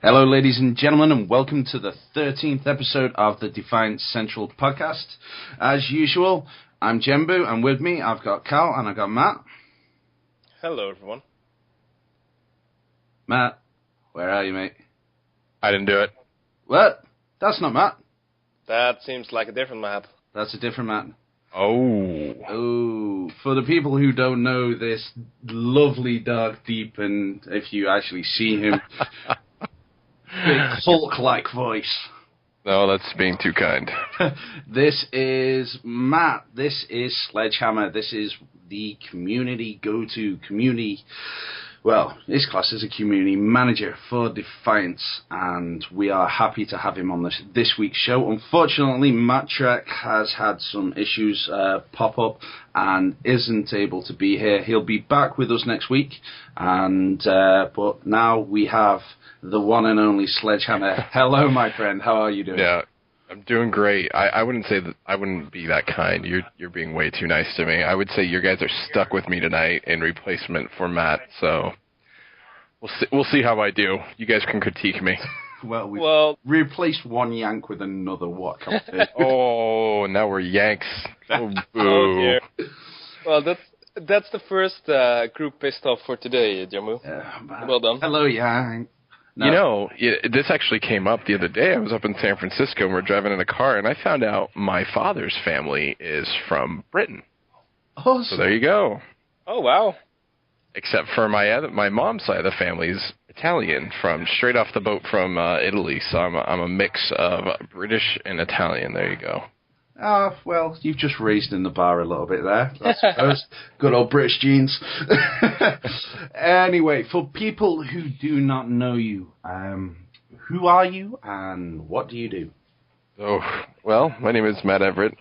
Hello, ladies and gentlemen, and welcome to the 13th episode of the Defiance Central Podcast. As usual, I'm Jembu, and with me I've got Cal and I've got Matt. Hello, everyone. Matt, where are you, mate? I didn't do it. What? That's not Matt. That seems like a different Matt. That's a different Matt. Oh, for the people who don't know this lovely, dark, deep, and if you actually see him, big Hulk-like voice. No, that's being too kind. This is Matt. This is Sledgehammer. This is the community go-to community. Well, his class is a community manager for Defiance, and we are happy to have him on this week's show. Unfortunately, Matt Trek has had some issues pop up and isn't able to be here. He'll be back with us next week, and but now we have the one and only Sledgehammer. Hello, my friend. How are you doing? Yeah, I'm doing great. I wouldn't say that. I wouldn't be that kind. You're being way too nice to me. I would say you guys are stuck with me tonight in replacement for Matt. So we'll see how I do. You guys can critique me. Well, replaced one Yank with another. What can we do? Oh, now we're Yanks. Oh, boo. Oh, dear. Well, that's the first group pissed off for today, Jamu. Well done. Hello, Yank. No. You know, this actually came up the other day. I was up in San Francisco, and we're driving in a car, and I found out my father's family is from Britain. Oh, so there you go. Oh, wow. Except for my mom's side of the family's Italian, from straight off the boat from Italy. So I'm a mix of British and Italian. There you go. Oh, well, you've just raised in the bar a little bit there, I suppose. Good old British genes. Anyway, for people who do not know you, who are you and what do you do? Oh, well, my name is Matt Everett.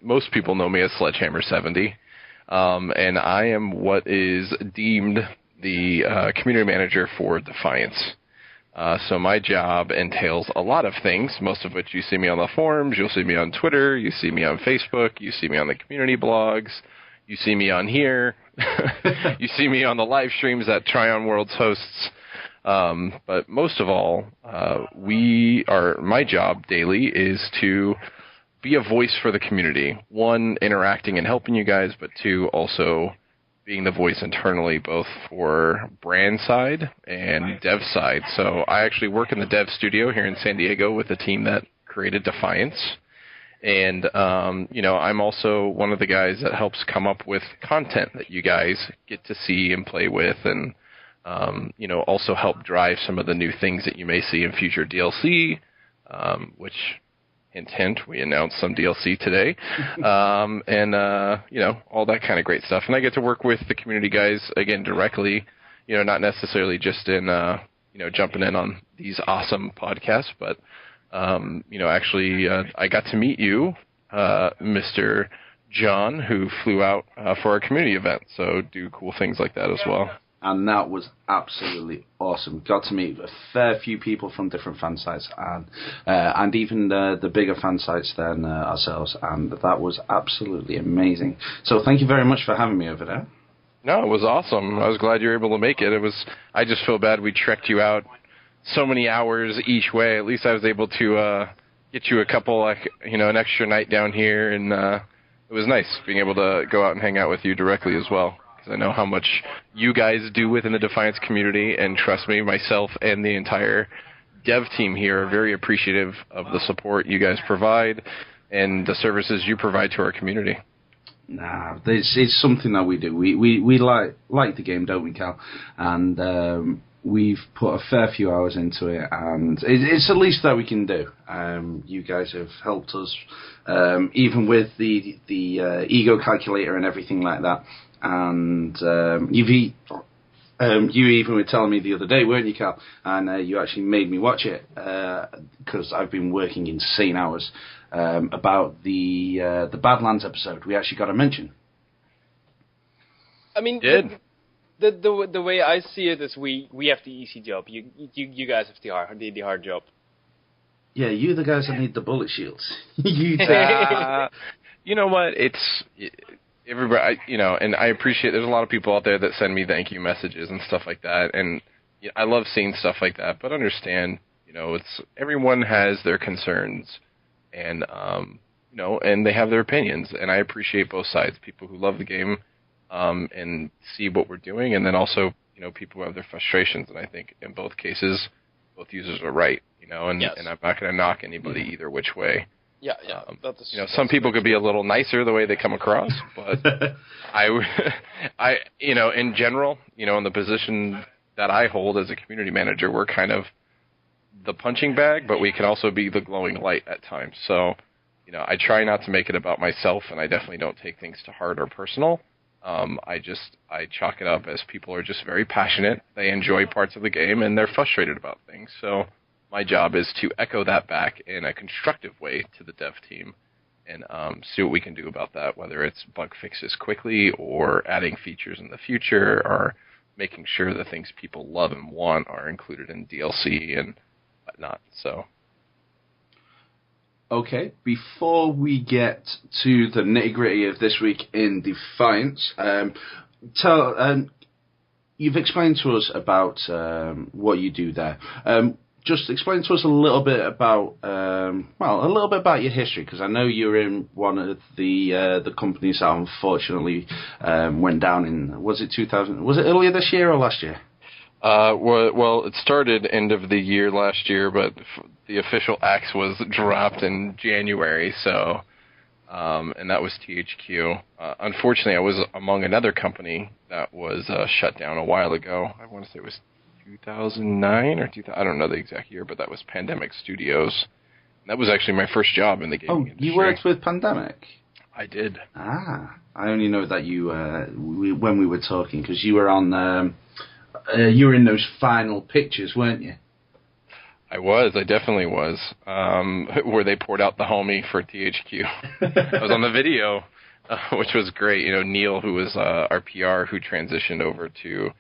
Most people know me as Sledgehammer 70. And I am what is deemed the community manager for Defiance. So my job entails a lot of things, most of which you see me on the forums, you'll see me on Twitter, you see me on Facebook, you see me on the community blogs, you see me on here, you see me on the live streams that Tryon Worlds hosts. But most of all, my job daily is to be a voice for the community. One, interacting and helping you guys, but two, also being the voice internally, both for brand side and dev side. So I actually work in the dev studio here in San Diego with the team that created Defiance. And, I'm also one of the guys that helps come up with content that you guys get to see and play with and, also help drive some of the new things that you may see in future DLC, which... Hint, we announced some DLC today, and all that kind of great stuff. And I get to work with the community guys, again, directly, not necessarily just in, jumping in on these awesome podcasts, but, actually I got to meet you, Mr. John, who flew out for our community event, so do cool things like that as well. And that was absolutely awesome. Got to meet a fair few people from different fan sites and even the bigger fan sites than ourselves. And that was absolutely amazing. So thank you very much for having me over there. No, it was awesome. I was glad you were able to make it. I just feel bad we trekked you out so many hours each way. At least I was able to get you a couple, an extra night down here. And it was nice being able to go out and hang out with you directly as well. I know how much you guys do within the Defiance community, and trust me, myself and the entire dev team here are very appreciative of the support you guys provide and the services you provide to our community. Nah, it's something that we do. We like the game, don't we, Cal? And we've put a fair few hours into it, and it's the least that we can do. You guys have helped us, even with the ego calculator and everything like that. And you even were telling me the other day, weren't you, Cal? And you actually made me watch it because I've been working insane hours about the Badlands episode. We actually got a mention. I mean, the way I see it is we have the easy job. You guys have the hard job. Yeah, you the guys that need the bullet shields. You know what? Everybody, and I appreciate there's a lot of people out there that send me thank you messages and stuff like that, and I love seeing stuff like that, but understand, it's everyone has their concerns, and and they have their opinions, and I appreciate both sides. People who love the game and see what we're doing, and then also people who have their frustrations. And I think in both cases, both users are right. And Yes. and I'm not going to knock anybody either which way. Yeah. Some people could be a little nicer the way they come across, but in general, in the position that I hold as a community manager, we're kind of the punching bag, but we can also be the glowing light at times. So, I try not to make it about myself, and I definitely don't take things to heart or personal. I chalk it up as people are just very passionate. They enjoy parts of the game, and they're frustrated about things. So my job is to echo that back in a constructive way to the dev team and see what we can do about that, whether it's bug fixes quickly or adding features in the future or making sure the things people love and want are included in DLC and whatnot. So. Okay, before we get to the nitty-gritty of this week in Defiance, you've explained to us about what you do there. Just explain to us a little bit about your history, because I know you're in one of the companies that unfortunately went down in, was it earlier this year or last year? Well, it started end of the year last year, but the official axe was dropped in January, so, and that was THQ. Unfortunately, I was among another company that was shut down a while ago. I want to say it was 2009 or 2000, I don't know the exact year, but that was Pandemic Studios. And that was actually my first job in the gaming industry. You worked with Pandemic? I did. I only know that you, when we were talking, because you were on... you were in those final pictures, weren't you? I definitely was. Where they poured out the homie for THQ. I was on the video, which was great. Neil, who was our PR, who transitioned over to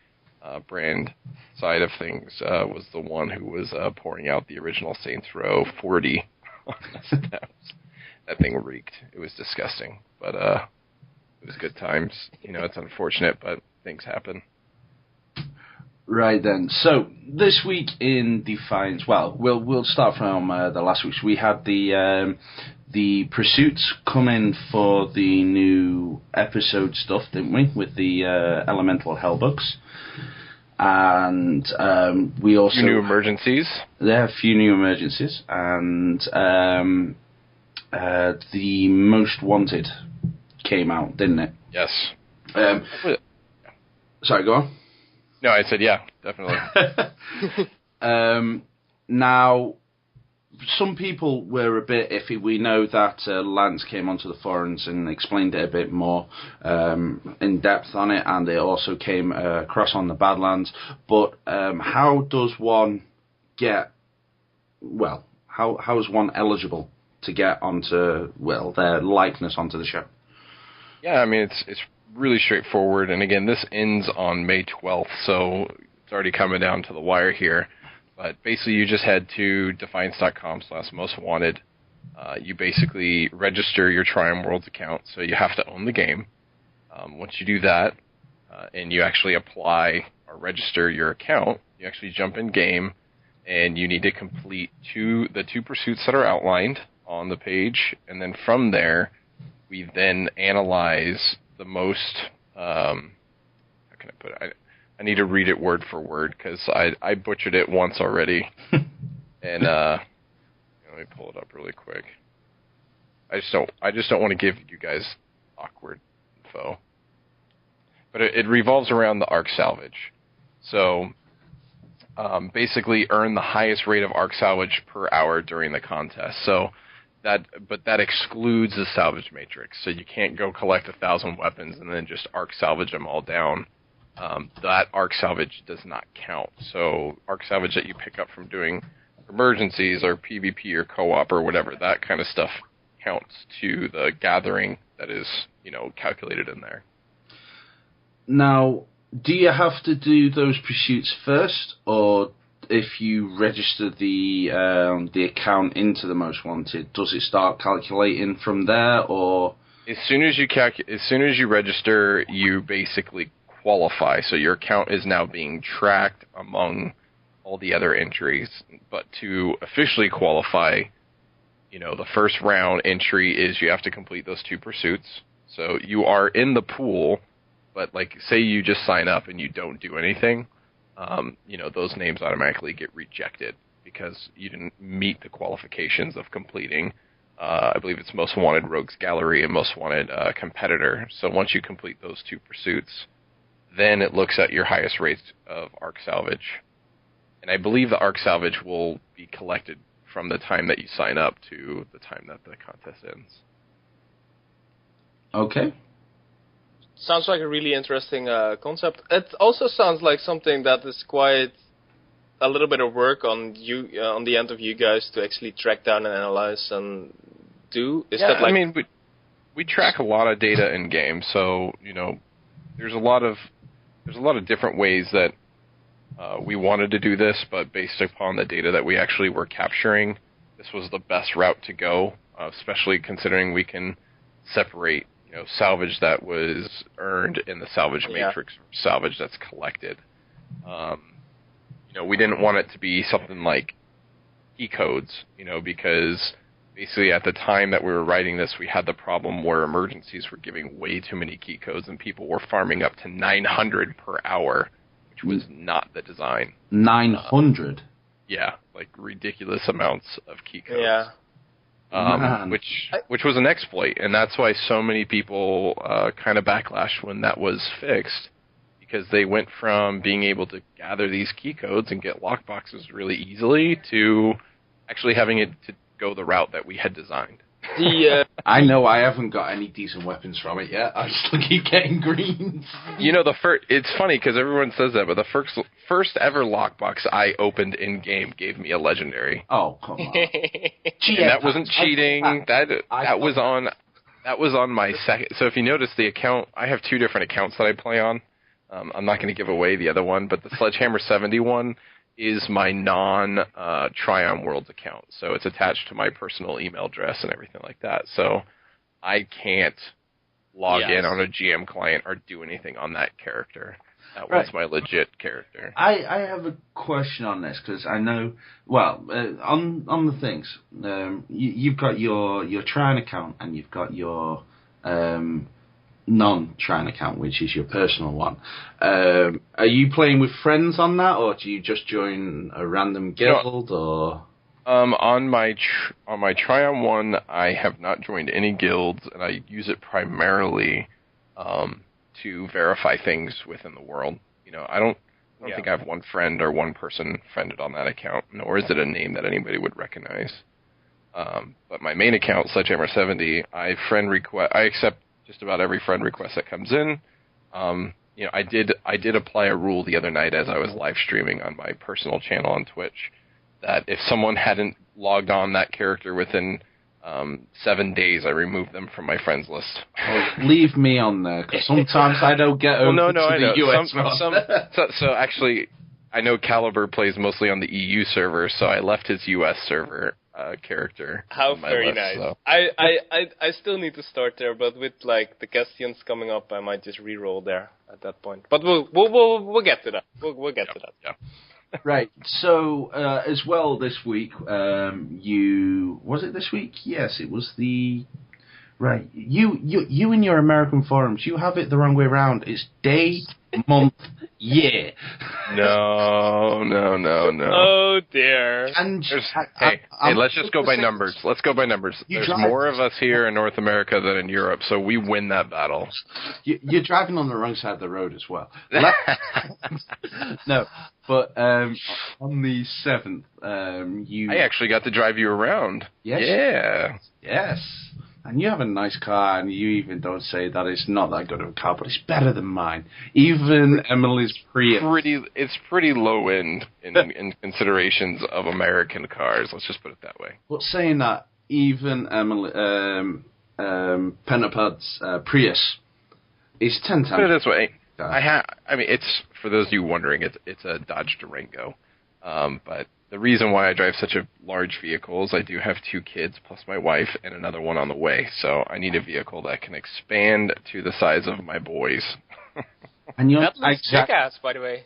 brand side of things, was the one who was pouring out the original Saints Row 40. That thing reeked. It was disgusting, but it was good times. It's unfortunate, but things happen. Right then. So this week in Defiance, well, we'll start from the last week. We had the pursuits come in for the new episode stuff, didn't we? With the elemental hell books, and we also new emergencies. There are a few new emergencies, and the most wanted came out, didn't it? Yes. Sorry, go on. No, I said yeah, definitely. Now, some people were a bit iffy. We know that Lance came onto the forums and explained it a bit more in depth on it, and it also came across on the Badlands. But how does one get? Well, how is one eligible to get onto their likeness onto the show? Yeah, I mean it's really straightforward, and again, this ends on May 12th, so it's already coming down to the wire here. But basically, you just head to defiance.com/mostwanted. You basically register your Triumph Worlds account, so you have to own the game. Once you do that, and you actually apply or register your account, you actually jump in game, and you need to complete the two pursuits that are outlined on the page, and then from there, we then analyze the most, how can I put it? I need to read it word for word because I butchered it once already. And let me pull it up really quick. I just don't want to give you guys awkward info. But it revolves around the arc salvage. So basically earn the highest rate of arc salvage per hour during the contest. So that excludes the salvage matrix. So you can't go collect 1,000 weapons and then just arc salvage them all down. That arc salvage does not count. So arc salvage that you pick up from doing emergencies or PvP or co-op or whatever, that kind of stuff counts to the gathering that is, calculated in there. Now, do you have to do those pursuits first, or if you register the account into the most wanted, does it start calculating from there, or? As soon as you register, you basically qualify. So your account is now being tracked among all the other entries. But to officially qualify, the first round entry is you have to complete those 2 pursuits. So you are in the pool, but say you just sign up and you don't do anything, those names automatically get rejected because you didn't meet the qualifications of completing. I believe it's Most Wanted Rogues Gallery and Most Wanted Competitor. So once you complete those 2 pursuits, then it looks at your highest rates of Arc Salvage. And I believe the Arc Salvage will be collected from the time that you sign up to the time that the contest ends. Okay. Sounds like a really interesting concept. It also sounds like something that is quite a little bit of work on the end of you guys to actually track down and analyze and do. We track a lot of data in game, so there's a lot of different ways that we wanted to do this, but based upon the data that we actually were capturing, this was the best route to go, especially considering we can separate salvage that was earned in the salvage matrix from salvage that's collected. We didn't want it to be something like key codes, because basically at the time that we were writing this, we had the problem where emergencies were giving way too many key codes and people were farming up to 900 per hour, which was not the design. 900? Yeah, ridiculous amounts of key codes. Yeah. Which was an exploit, and that's why so many people kind of backlashed when that was fixed, because they went from being able to gather these key codes and get lockboxes really easily to actually having it to go the route that we had designed. I know I haven't got any decent weapons from it yet. I still keep getting greens. It's funny because everyone says that, but the first ever lockbox I opened in game gave me a legendary. Oh, come on! And that wasn't cheating. That was on my second. So if you notice the account, I have 2 different accounts that I play on. I'm not going to give away the other one, but the Sledgehammer 71 is my non-Trion Worlds account. So it's attached to my personal email address and everything like that. So I can't log in on a GM client or do anything on that character. That was my legit character. I have a question on this, because I know, on the things, you've got your Trion account and you've got your non-Trion account, which is your personal one. Are you playing with friends on that, or do you just join a random guild? Or on my Trion one, I have not joined any guilds, and I use it primarily to verify things within the world. I don't think I have one friend or one person friended on that account, nor is it a name that anybody would recognize. But my main account, Sledgehammer 70, I accept just about every friend request that comes in. I did apply a rule the other night as I was live streaming on my personal channel on Twitch that if someone hadn't logged on that character within 7 days, I removed them from my friends list. Leave me on there, because sometimes I don't get over to the US. So actually, I know Caliber plays mostly on the EU server, so I left his US server character. How on my very list, nice. So. I still need to start there, but with the questions coming up, I might just re-roll there at that point. But we'll get to that. We'll get to that. Yeah. Right. So as well this week, was it this week? Yes, it was the. Right. You in your American forums, you have it the wrong way around. It's day, month, year. No. Oh dear. And hey, let's just go by numbers. Let's go by numbers. There's more of us here in North America than in Europe, so we win that battle. You're driving on the wrong side of the road as well. No, but on the 7th, you. I actually got to drive you around. Yes. Yeah. Yes. And you have a nice car, and you even don't say that it's not that good of a car, but it's better than mine. Even Emily's Prius. It's pretty low end in considerations of American cars. Let's just put it that way. But saying that, even Emily, Pentapod's Prius is 10 times. Put it this way. It's for those of you wondering, it's a Dodge Durango, but. The reason why I drive such a large vehicle is I do have 2 kids plus my wife and another one on the way. So I need a vehicle that can expand to the size of my boys. And you're That looks kick-ass, by the way.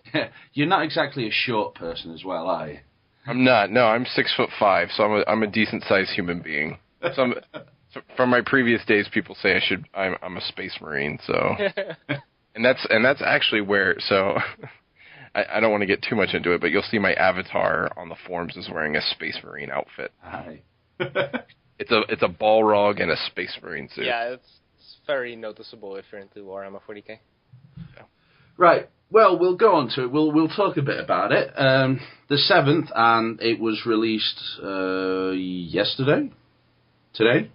You're not exactly a short person as well, are you? I'm not. No, I'm 6'5", so I'm a decent sized human being. So from my previous days, people say I'm a space marine. So, and that's actually where. So, I don't want to get too much into it, but you'll see my avatar on the forums is wearing a space marine outfit. Aye. It's a Balrog and a space marine suit. Yeah, it's very noticeable if you're into Warhammer 40k. Yeah. Right. Well, we'll go on to it. We'll talk a bit about it. The 7th, and it was released yesterday. Today.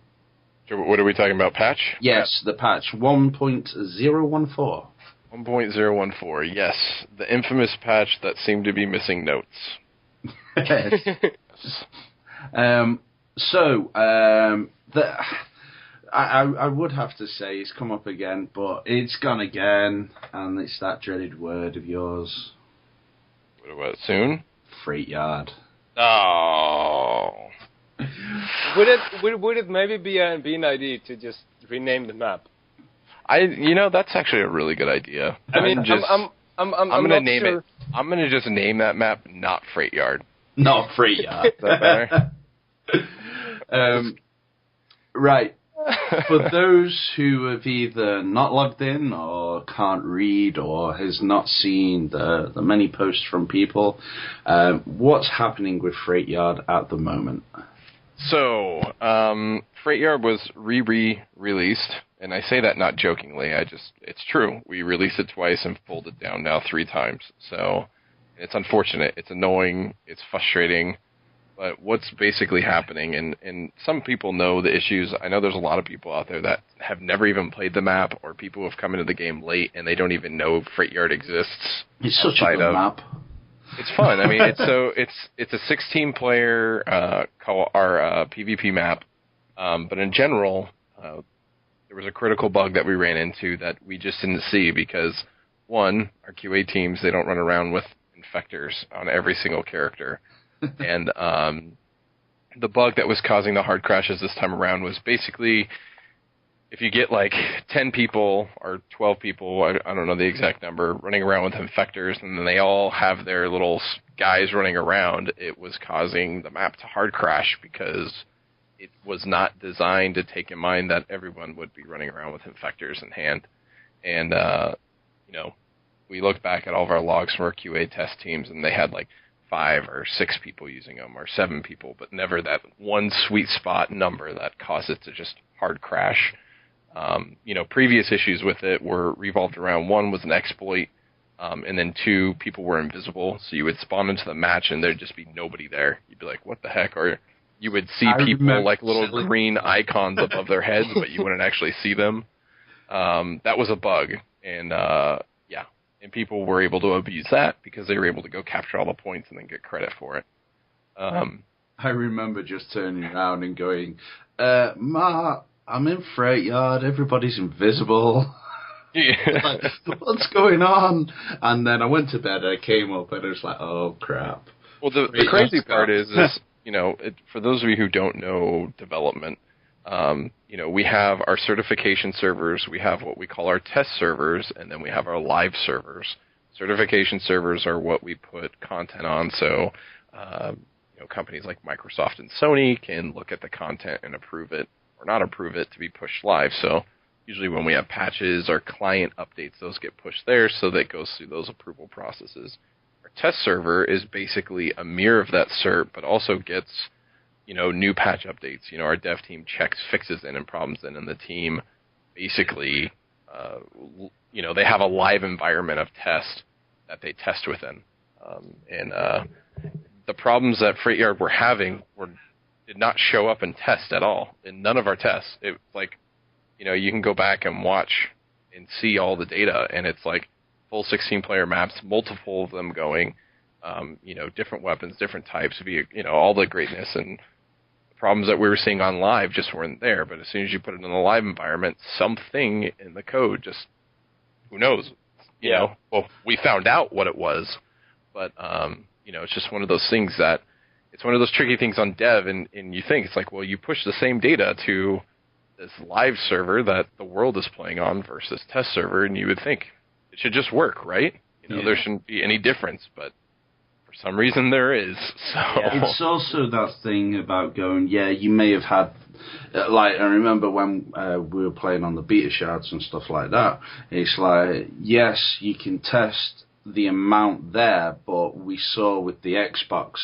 What are we talking about? Patch? Yes, the patch 1.014. 1.014. Yes, the infamous patch that seemed to be missing notes. I would have to say it's come up again, but it's gone again, and it's that dreaded word of yours. What, soon? Freight yard. Oh. Would it maybe be an idea to just rename the map? That's actually a really good idea. I mean, I'm gonna name it. I'm gonna just name that map not Freight Yard. Not Freight Yard. Is that better? Right. For those who have either not logged in or can't read or has not seen the many posts from people, what's happening with Freight Yard at the moment? So, Freight Yard was re-released, and I say that not jokingly. It's true. We released it twice and pulled it down now 3 times. So, it's unfortunate. It's annoying. It's frustrating. But what's basically happening, and some people know the issues. I know there's a lot of people out there that have never even played the map, or people who have come into the game late and they don't even know Freight Yard exists. It's such a good map. It's fun. I mean, it's a 16-player PvP map, but in general, there was a critical bug that we ran into that we just didn't see because, one, our QA teams, they don't run around with infectors on every single character. And the bug that was causing the hard crashes this time around was basically if you get like 10 people or 12 people, I don't know the exact number, running around with infectors, and then they all have their little guys running around, it was causing the map to hard crash because it was not designed to take in mind that everyone would be running around with infectors in hand. And, we looked back at all of our logs from our QA test teams, and they had like 5 or 6 people using them, or 7 people, but never that one sweet spot number that caused it to just hard crash. Previous issues with it were revolved around, 1 was an exploit, and then 2, people were invisible, so you would spawn into the match and there'd just be nobody there. You'd be like, what the heck? Or you would see people like little green icons above their heads, but you wouldn't actually see them. That was a bug, and and people were able to abuse that because they were able to go capture all the points and then get credit for it. I remember just turning around and going, Ma, I'm in Freight Yard, everybody's invisible. Yeah. Like, what's going on? And then I went to bed and I came up and it was like, oh crap. Well, the crazy part is for those of you who don't know development, we have our certification servers, we have what we call our test servers, and then we have our live servers. Certification servers are what we put content on, so companies like Microsoft and Sony can look at the content and approve it or not approve it to be pushed live. So usually when we have patches or client updates, those get pushed there, so that goes through those approval processes. Our test server is basically a mirror of that cert, but also gets new patch updates. Our dev team checks fixes in and problems in, and the team basically, they have a live environment of test that they test within. The problems that Freight Yard were having did not show up in test at all. In none of our tests. It like, you can go back and watch and see all the data, and it's like full 16-player maps, multiple of them going, different weapons, different types, all the greatness and problems that we were seeing on live just weren't there. But as soon as you put it in the live environment, something in the code just, who knows? Well, we found out what it was, but it's just one of those things that it's one of those tricky things on dev, and you think it's like, well, you push the same data to this live server that the world is playing on versus test server, and you would think it it should just work, right? There shouldn't be any difference, but for some reason there is. So it's also that thing about going, you may have had, like, I remember when we were playing on the beta shards and stuff like that, it's like, yes, you can test the amount there, but we saw with the Xbox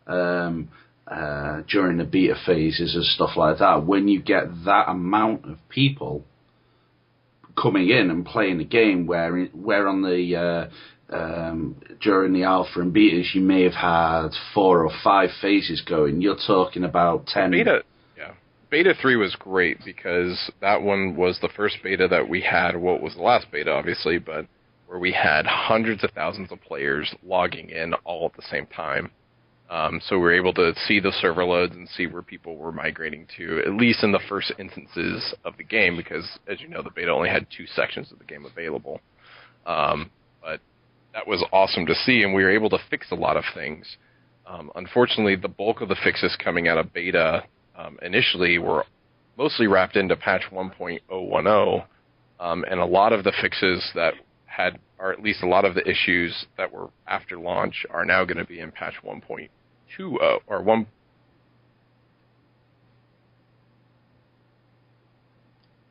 during the beta phases and stuff like that, when you get that amount of people coming in and playing the game, where on the during the alpha and betas you may have had 4 or 5 phases going, you're talking about 10. Beta 3 was great because that one was the first beta that we had. Well, it was the last beta, obviously, but where we had hundreds of thousands of players logging in all at the same time. So we were able to see the server loads and see where people were migrating to, at least in the first instances of the game, because, as you know, the beta only had 2 sections of the game available. But that was awesome to see, and we were able to fix a lot of things. Unfortunately, the bulk of the fixes coming out of beta initially were mostly wrapped into patch 1.010, and a lot of the fixes that had, or at least a lot of the issues that were after launch, are now going to be in patch 1.20 or 1.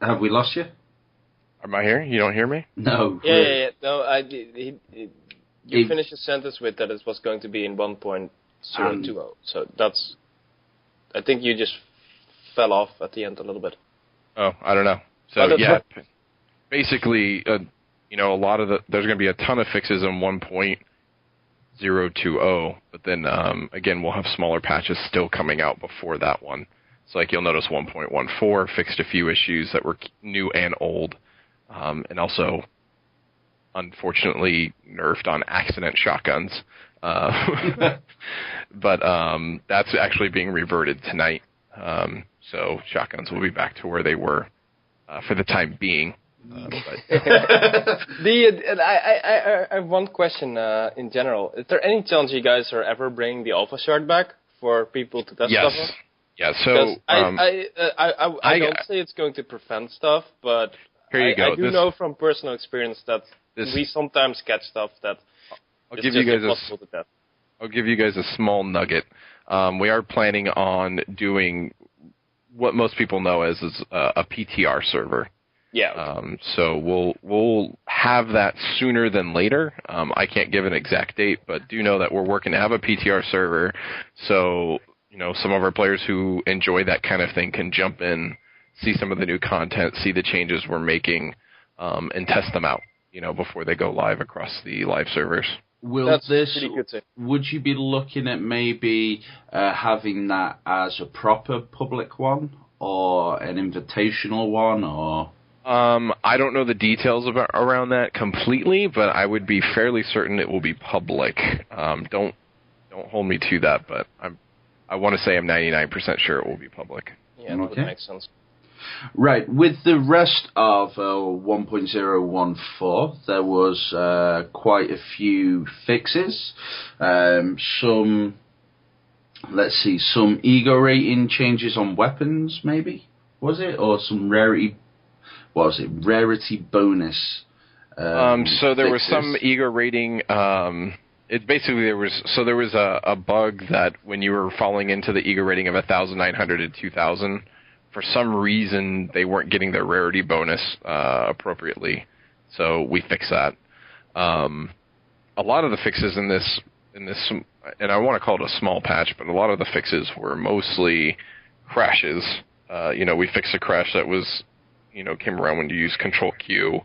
Have we lost you? Am I here? You don't hear me? No. Yeah. No, you finished the sentence with that it was going to be in 1.020. So that's. I think you just fell off at the end a little bit. Oh, I don't know. So basically, a lot of there's going to be a ton of fixes in 1.020, but then again, we'll have smaller patches still coming out before that one. So like you'll notice 1.14 fixed a few issues that were new and old, and also unfortunately nerfed on accident shotguns. But that's actually being reverted tonight. So shotguns will be back to where they were for the time being. I have one question in general. Is there any chance you guys are ever bringing the alpha shard back for people to test stuff on? Yeah, so I don't say it's going to prevent stuff, but I do know from personal experience that we sometimes catch stuff that is just impossible to test. I'll give you guys a small nugget. We are planning on doing what most people know as a PTR server. Yeah. So we'll have that sooner than later. I can't give an exact date, but do know that we're working to have a PTR server. So some of our players who enjoy that kind of thing can jump in, see some of the new content, see the changes we're making, and test them out. Before they go live across the live servers. That's pretty good too. Would you be looking at maybe having that as a proper public one or an invitational one, or? I don't know the details around that completely, but I would be fairly certain it will be public. Don't hold me to that, but I want to say I'm 99% sure it will be public. Yeah, that would make sense. Right, with the rest of 1.014, there was quite a few fixes. Some ego rating changes on weapons, maybe, was it? Or some rarity bonus. So there was some ego rating. It basically there was a bug that when you were falling into the ego rating of 1,900 and 2,000. For some reason, they weren't getting their rarity bonus appropriately, so we fixed that. A lot of the fixes in this, and I want to call it a small patch, but a lot of the fixes were mostly crashes. We fixed a crash that was, came around when you use Control Q.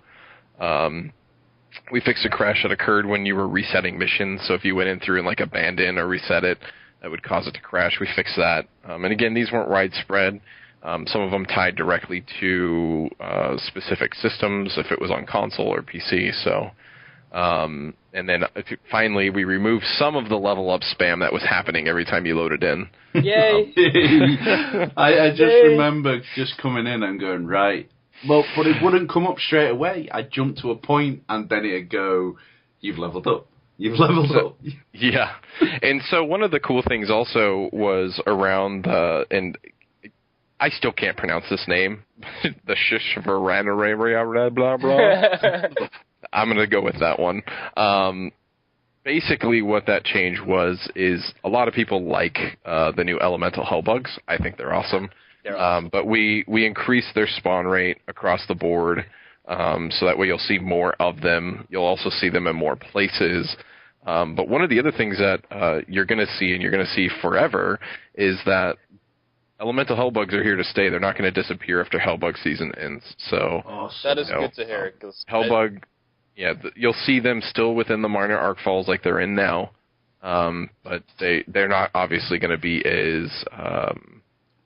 We fixed a crash that occurred when you were resetting missions, so if you went in through and abandon or reset it, that would cause it to crash. We fixed that. And again, these weren't widespread. Some of them tied directly to specific systems, if it was on console or PC. So, and then finally, we removed some of the level up spam that was happening every time you loaded in. Yay! I just remember just coming in and going, right. Well, but it wouldn't come up straight away. I'd jump to a point and then it'd go, you've leveled up. You've leveled up. Yeah. And so one of the cool things also was around and I still can't pronounce this name. The Shishvaranaray, blah, blah. I'm going to go with that one. Basically, what that change is a lot of people like the new elemental hellbugs. I think they're awesome. But we increased their spawn rate across the board, so that way you'll see more of them. You'll also see them in more places. But one of the other things that you're going to see, and you're going to see forever, is that elemental hellbugs are here to stay. They're not going to disappear after hellbug season ends. So that is good to hear. Hellbug, you'll see them still within the minor arc falls like they're in now, but they're not obviously going to be as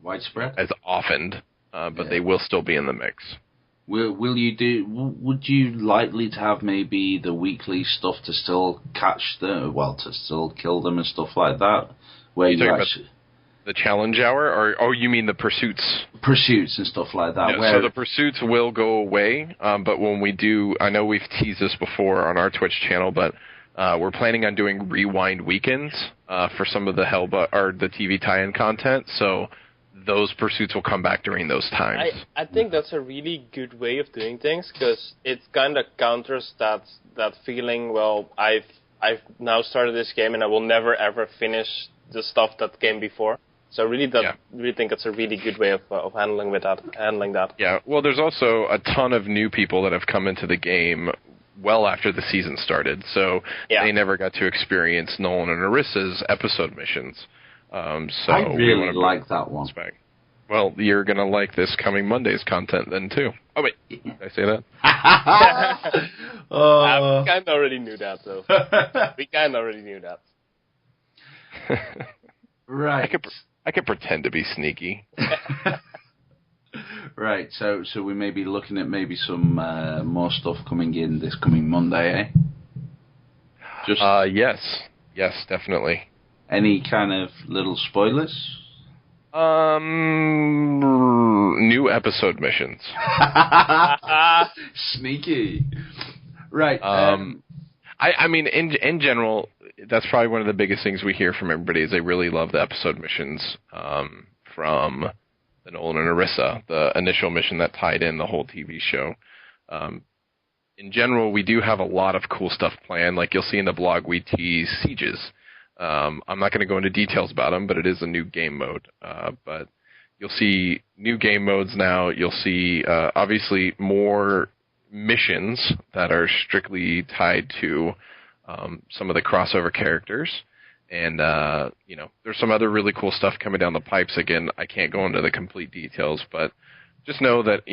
widespread as often, but they will still be in the mix. Will you do? Would you likely to have maybe the weekly stuff to still catch them, to still kill them and stuff like that? Where you actually the challenge hour, or you mean the pursuits? Pursuits and stuff like that. Yeah, so the pursuits will go away, but when we do, I know we've teased this before on our Twitch channel, but we're planning on doing rewind weekends for some of the the TV tie-in content. So those pursuits will come back during those times. I think that's a really good way of doing things, because it kind of counters that feeling, I've now started this game and I will never ever finish the stuff that came before. So I really think it's a really good way of handling that. Yeah, well, there's also a ton of new people that have come into the game well after the season started, so they never got to experience Nolan and Arissa's episode missions. So I really like that one. Well, you're going to like this coming Monday's content then, too. Oh, wait. Did I say that? We kind of already knew that, though. We kind of already knew that. Right. I could pretend to be sneaky. Right, so we may be looking at maybe some more stuff coming in this coming Monday, eh? Yes, definitely. Any kind of little spoilers? New episode missions. Sneaky. Right. I mean, in general, that's probably one of the biggest things we hear from everybody is they really love the episode missions from the Nolan and Arissa, the initial mission that tied in the whole TV show. In general, we do have a lot of cool stuff planned. Like you'll see in the blog, we tease sieges. I'm not going to go into details about them, but it is a new game mode. But you'll see new game modes now. You'll see, obviously, more missions that are strictly tied to some of the crossover characters. And, there's some other really cool stuff coming down the pipes. Again, I can't go into the complete details, but just know that,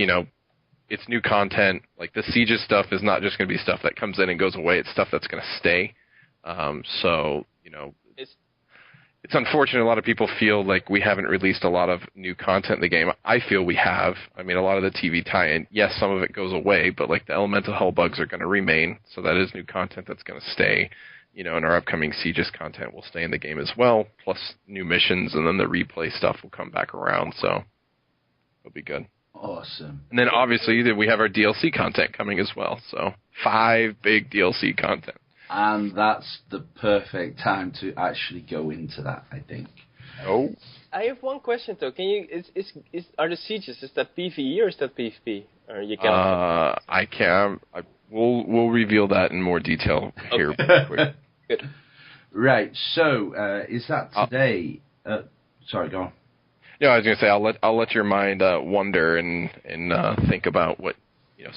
it's new content. Like, the Sieges stuff is not just going to be stuff that comes in and goes away. It's stuff that's going to stay. It's unfortunate a lot of people feel like we haven't released a lot of new content in the game. I feel we have. I mean, a lot of the TV tie-in, yes, some of it goes away, but like the elemental hellbugs are going to remain, so that is new content that's going to stay. And our upcoming Sieges content will stay in the game as well, plus new missions, and then the replay stuff will come back around, so it'll be good. Awesome. And then obviously we have our DLC content coming as well, so 5 big DLC content. And that's the perfect time to actually go into that, I think. Oh. I have one question though. Can you are the sieges, is that PvE or is that PvP? Or you can I can. We'll reveal that in more detail here. Good. Right. So is that today? Sorry, go on. No, I was going to say I'll let your mind wander and think about what.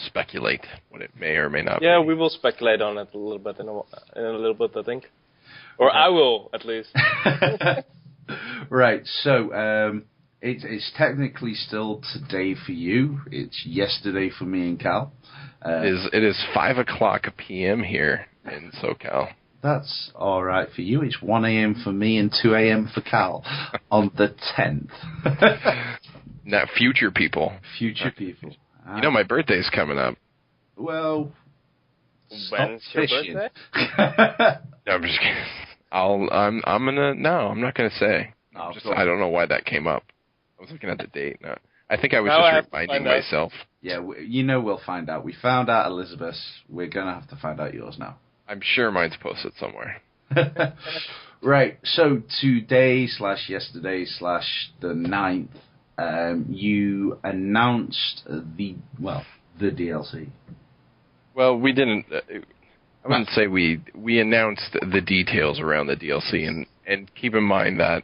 Speculate what it may or may not be. Yeah, we will speculate on it a little bit in a little bit, I think. Or I will, at least. Right, so it's technically still today for you. It's yesterday for me and Cal. It is 5:00 p.m. here in SoCal. That's all right for you. It's 1 a.m. for me and 2 a.m. for Cal on the 10th. Now, future people. My birthday's coming up. Well, when's your birthday? No, I'm just kidding. I'm not gonna say. I don't know why that came up. I was looking at the date. No, I think I was just reminding myself. Yeah, we'll find out. We found out Elizabeth's. We're gonna have to find out yours now. I'm sure mine's posted somewhere. Right. So today/yesterday/ the 9th. You announced the DLC. Well, we didn't. I wouldn't say we announced the details around the DLC, and keep in mind that,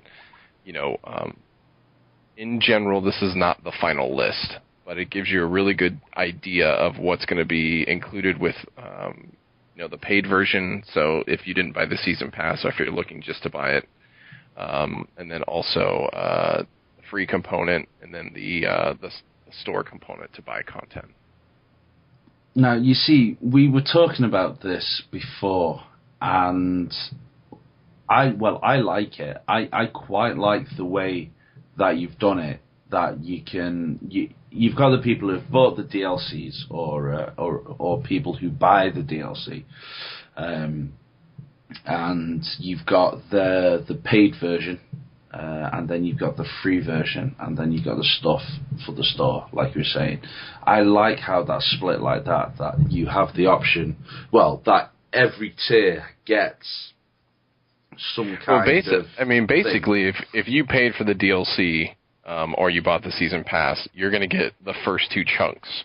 in general, this is not the final list, but it gives you a really good idea of what's going to be included with, the paid version. So if you didn't buy the season pass, or if you're looking just to buy it, and then also the free component, and then the store component to buy content. Now, you see, we were talking about this before, and I like it. I quite like the way that you've done it. That you've got the people who've bought the DLCs or people who buy the DLC, and you've got the paid version. And then you've got the free version, and then you've got the stuff for the store, like you were saying. I like how that's split like that you have the option, that every tier gets some kind of... basically, if you paid for the DLC, or you bought the season pass, you're going to get the first two chunks.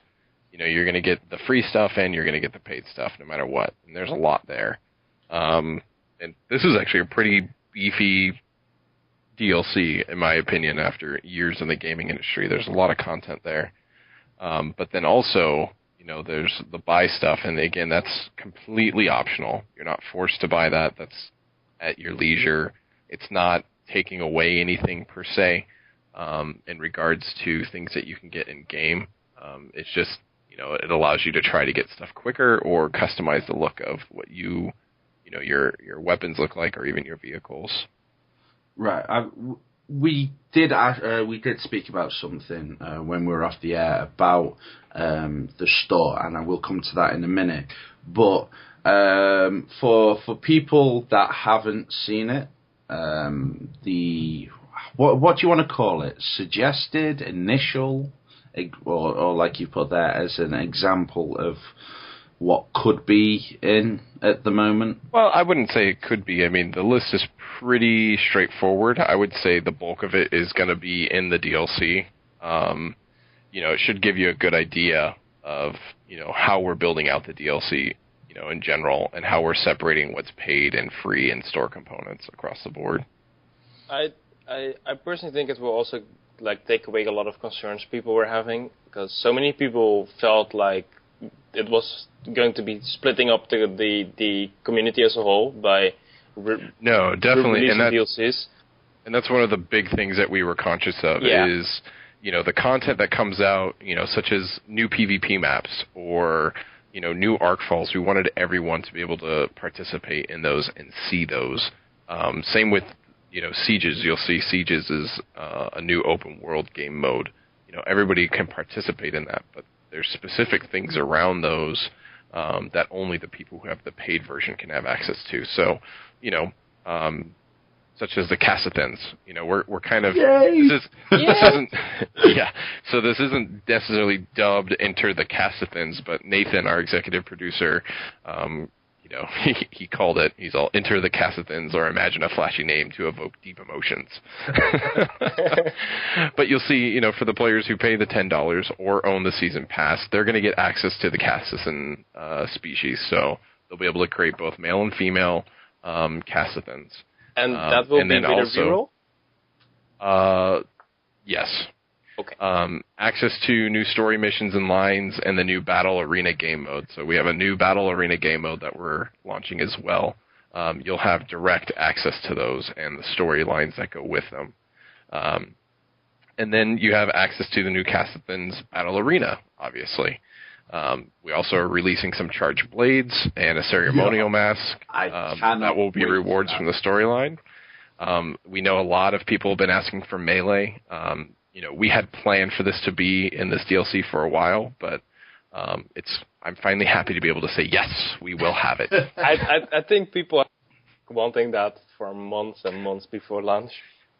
You're going to get the free stuff, and you're going to get the paid stuff, no matter what. And there's a lot there. And this is actually a pretty beefy DLC, in my opinion, after years in the gaming industry. There's a lot of content there. But then also, there's the buy stuff, and again, that's completely optional. You're not forced to buy that. That's at your leisure. It's not taking away anything per se, in regards to things that you can get in game. It's just, it allows you to try to get stuff quicker or customize the look of what your weapons look like, or even your vehicles. Right. We did speak about something when we were off the air about the store, and I will come to that in a minute. But for people that haven't seen it, what do you want to call it? Suggested, initial, or like you put there as an example of what could be in at the moment? Well, I wouldn't say it could be. The list is pretty straightforward. I would say the bulk of it is going to be in the DLC. It should give you a good idea of, how we're building out the DLC, in general, and how we're separating what's paid and free and store components across the board. I personally think it will also take away a lot of concerns people were having, because so many people felt like it was going to be splitting up the community as a whole by definitely, releasing DLCs. And that's one of the big things that we were conscious of is, the content that comes out, such as new PvP maps or, new Arc Falls. We wanted everyone to be able to participate in those and see those. Same with, Sieges. You'll see Sieges is a new open world game mode. Everybody can participate in that, but there's specific things around those that only the people who have the paid version can have access to. So, such as the Cassathens. We're kind of... This isn't So this isn't necessarily dubbed Enter the Cassathens, but Nathan, our executive producer, he called it. He's all Enter the Cassathens, or imagine a flashy name to evoke deep emotions. But you'll see, for the players who pay the $10 or own the season pass, they're going to get access to the Cassathen species. So they'll be able to create both male and female Cassathens. And that will be with a reroll? Yes. Okay. Access to new story missions and lines, and the new Battle Arena game mode. So we have a new Battle Arena game mode that we're launching as well. You'll have direct access to those and the storylines that go with them. And then you have access to the new Cassathens Battle Arena, obviously. We also are releasing some charged blades and a ceremonial mask. That will be rewards from the storyline. We know a lot of people have been asking for melee. We had planned for this to be in this DLC for a while, but I'm finally happy to be able to say, yes, we will have it. I think people are wanting that for months and months before launch.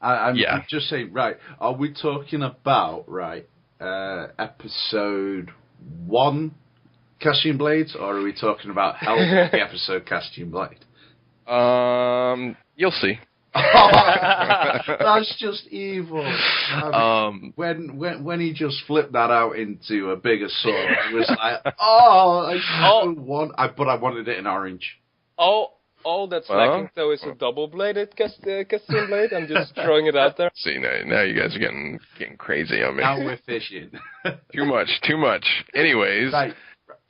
I'm just saying, right, are we talking about, episode 1 Casting Blades, or are we talking about Hell's episode Casting Blade? You'll see. That's just evil. When he just flipped that out into a bigger sword, it was like, but I wanted it in orange. All that's lacking, though, is a double-bladed Castian blade. I'm just throwing it out there. See, now you guys are getting crazy on me. Now we're fishing. Too much. Anyways, right.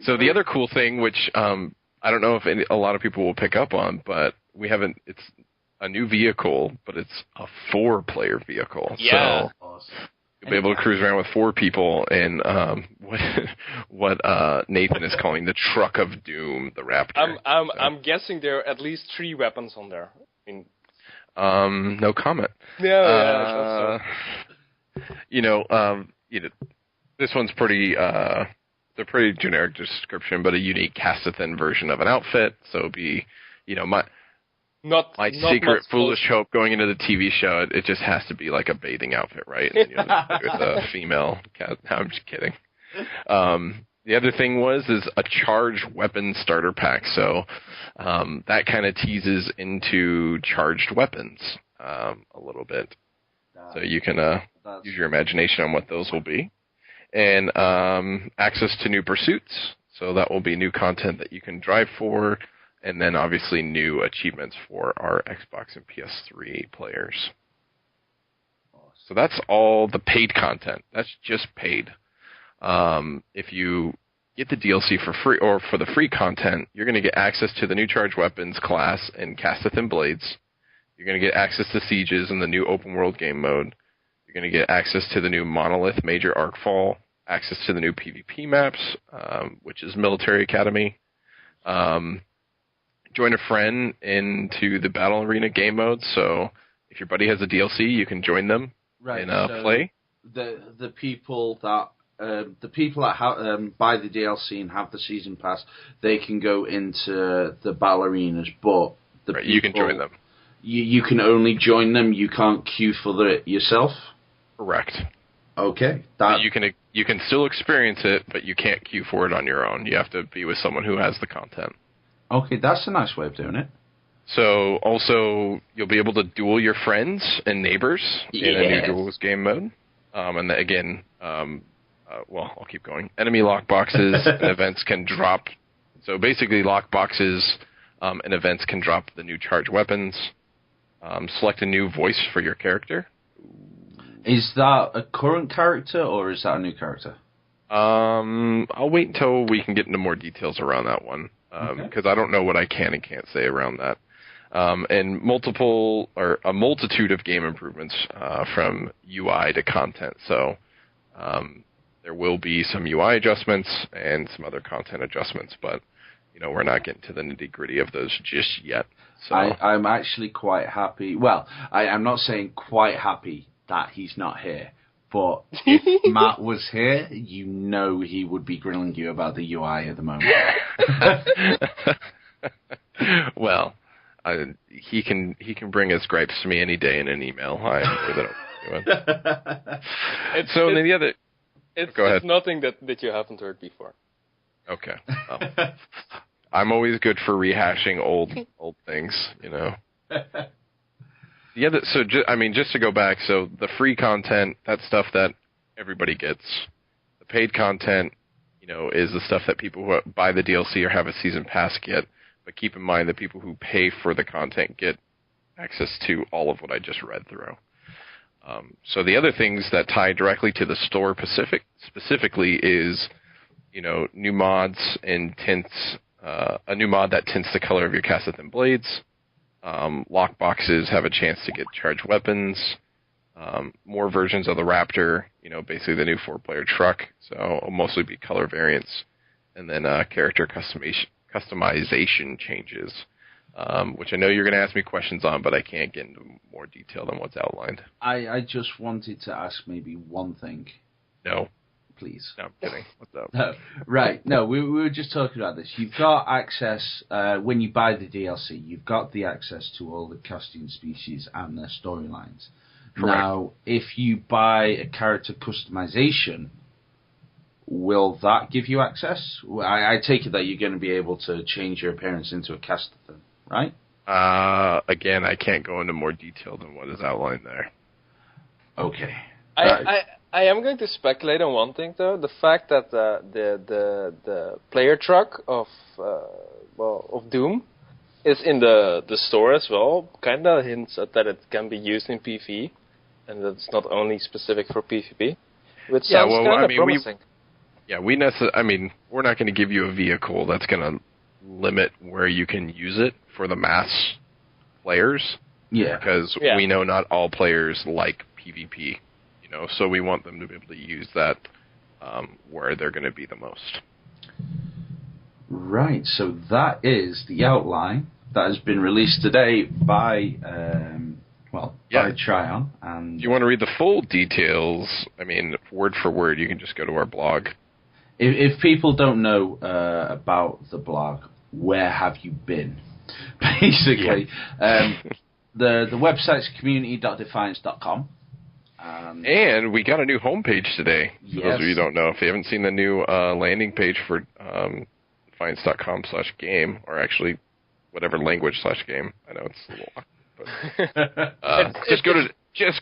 So the other cool thing, which I don't know if a lot of people will pick up on, but it's a new vehicle, but it's a 4-player vehicle. Yeah. So awesome. You'll be able to cruise around with 4 people in what Nathan is calling the Truck of Doom, the Raptor. I'm guessing there are at least 3 weapons on there. No comment. Yeah. This one's pretty. It's a pretty generic description, but a unique Castithan version of an outfit. So it'd be, my secret foolish hope going into the TV show. It just has to be like a bathing outfit, right? And, with a female cat. No, I'm just kidding. The other thing is a charged weapon starter pack. So that kind of teases into charged weapons a little bit. So you can use your imagination on what those will be. And access to new pursuits. So that will be new content that you can drive for. And then obviously new achievements for our Xbox and PS3 players. So that's all the paid content. That's just paid. If you get the DLC for free, or for the free content, you're going to get access to the new charged weapons class and Castithan blades. You're going to get access to sieges in the new open world game mode. You're going to get access to the new Monolith Major Arcfall, access to the new PvP maps, which is Military Academy. Join a friend into the Battle Arena game mode, so if your buddy has a DLC, you can join them and play. The people that buy the DLC and have the season pass, they can go into the Battle Arenas, but you can join them. You can only join them. You can't queue for it yourself. Correct. Okay. You can still experience it, but you can't queue for it on your own. You have to be with someone who has the content. Okay, that's a nice way of doing it. So, also, you'll be able to duel your friends and neighbors in a new duels game mode. And again, I'll keep going. Enemy lockboxes and events can drop. So basically, lockboxes and events can drop the new charged weapons. Select a new voice for your character. Is that a current character or is that a new character? I'll wait until we can get into more details around that one. Because I don't know what I can and can't say around that. And a multitude of game improvements from UI to content. So there will be some UI adjustments and some other content adjustments, but we're not getting to the nitty-gritty of those just yet. So I'm actually quite happy. Well, I'm not saying quite happy that he's not here, but if Matt was here, he would be grilling you about the UI at the moment. Well, he can bring his gripes to me any day in an email. I'm sure that I'll do it. Go ahead. It's nothing that you haven't heard before. Okay. I'm always good for rehashing old things, just to go back, so the free content, that's stuff that everybody gets. The paid content, is the stuff that people who buy the DLC or have a season pass get. But keep in mind that people who pay for the content get access to all of what I just read through. So the other things that tie directly to the store specifically is, new mods and tints, a new mod that tints the color of your Castithan blades. Lockboxes have a chance to get charged weapons. More versions of the Raptor, basically the new 4-player truck. So it'll mostly be color variants. And then character customization changes, which I know you're going to ask me questions on, but I can't get into more detail than what's outlined. I just wanted to ask maybe one thing. No. Please. No, I'm kidding. What's up? No, right. No, we were just talking about this. You've got access, when you buy the DLC, you've got the access to all the costume species and their storylines. Now, if you buy a character customization, will that give you access? I take it that you're going to be able to change your appearance into a Castithan, right? Again, I can't go into more detail than what is outlined there. Okay. I am going to speculate on one thing though. The fact that the player truck of Doom is in the store as well kind of hints at that it can be used in PvE, and that it's not only specific for PvP, which sounds kind of promising. We're not going to give you a vehicle that's going to limit where you can use it for the mass players. Yeah. Because we know not all players like PvP, so we want them to be able to use that where they're going to be the most. Right, so that is the outline that has been released today by Tryon. And if you want to read the full details, word for word, you can just go to our blog. If people don't know about the blog, where have you been? Basically, the website's community.defiance.com. And we got a new homepage today. For those of you who don't know, if you haven't seen the new landing page for defiance.com/game, or actually whatever language/game. I know it's a little awkward, but just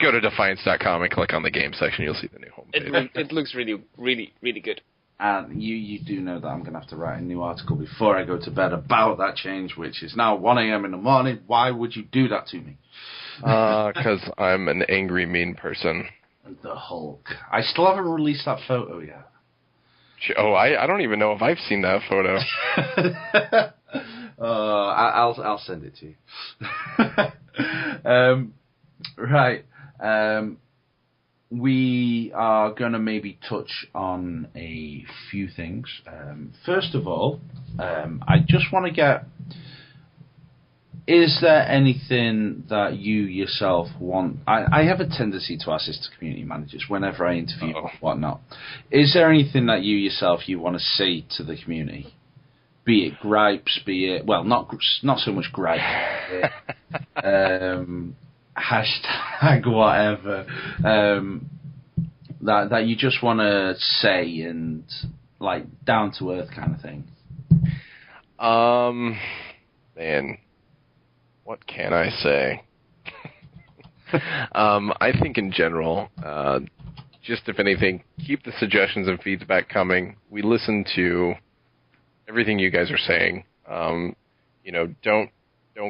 go to defiance.com and click on the game section. You'll see the new homepage. It looks really, really, really good. And you do know that I'm going to have to write a new article before I go to bed about that change, which is now 1 a.m. in the morning. Why would you do that to me? Because I'm an angry, mean person. The Hulk. I still haven't released that photo yet. Oh, I don't even know if I've seen that photo. I'll send it to you. Right. We are going to maybe touch on a few things. First of all, I just want to get... Is there anything that you yourself want... I have a tendency to ask this to community managers whenever I interview or whatnot. Is there anything that you yourself want to say to the community? Be it gripes, be it... Well, not so much gripes. Hashtag whatever. That you just want to say and, down-to-earth kind of thing. Man... What can I say? I think in general, just if anything, keep the suggestions and feedback coming. We listen to everything you guys are saying. Don't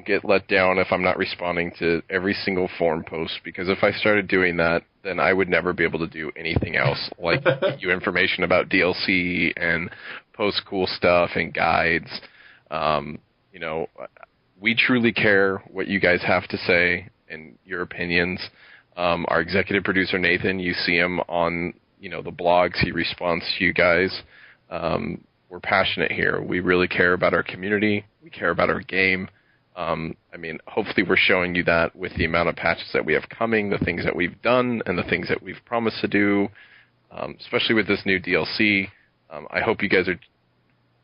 get let down if I'm not responding to every single forum post, because if I started doing that, then I would never be able to do anything else, like give you information about DLC and post cool stuff and guides. We truly care what you guys have to say and your opinions. Our executive producer, Nathan, you see him on, the blogs. He responds to you guys. We're passionate here. We really care about our community. We care about our game. Hopefully we're showing you that with the amount of patches that we have coming, the things that we've done, and the things that we've promised to do, especially with this new DLC. I hope you guys are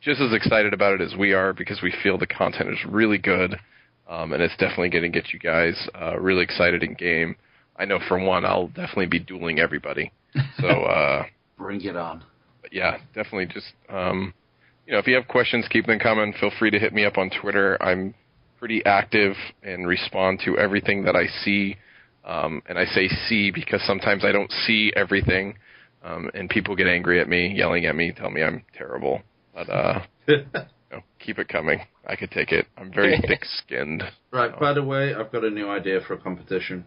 just as excited about it as we are, because we feel the content is really good, and it's definitely going to get you guys really excited in game. I know for one, I'll definitely be dueling everybody. So bring it on. But yeah, definitely just if you have questions, keep them coming. Feel free to hit me up on Twitter. I'm pretty active and respond to everything that I see. And I say see because sometimes I don't see everything, and people get angry at me, yelling at me, tell me I'm terrible. But keep it coming. I could take it. I'm very thick-skinned. Right, by the way, I've got a new idea for a competition.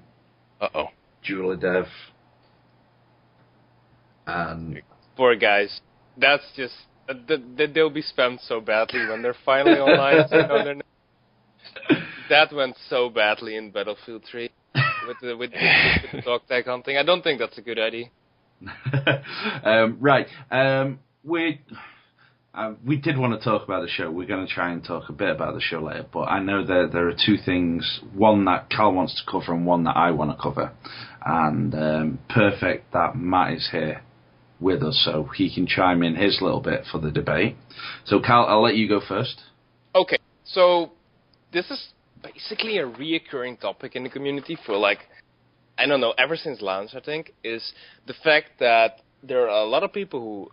Uh-oh. Duel of Dev. Poor guys. That's just... they'll be spammed so badly when they're finally online. That went so badly in Battlefield 3 with the dog tag hunting. I don't think that's a good idea. Right. We did want to talk about the show. We're going to try and talk a bit about the show later, but I know there are two things, one that Cal wants to cover and one that I want to cover. And perfect that Matt is here with us so he can chime in his little bit for the debate. So Cal, I'll let you go first. Okay, so this is basically a reoccurring topic in the community for ever since launch, I think, is the fact that there are a lot of people who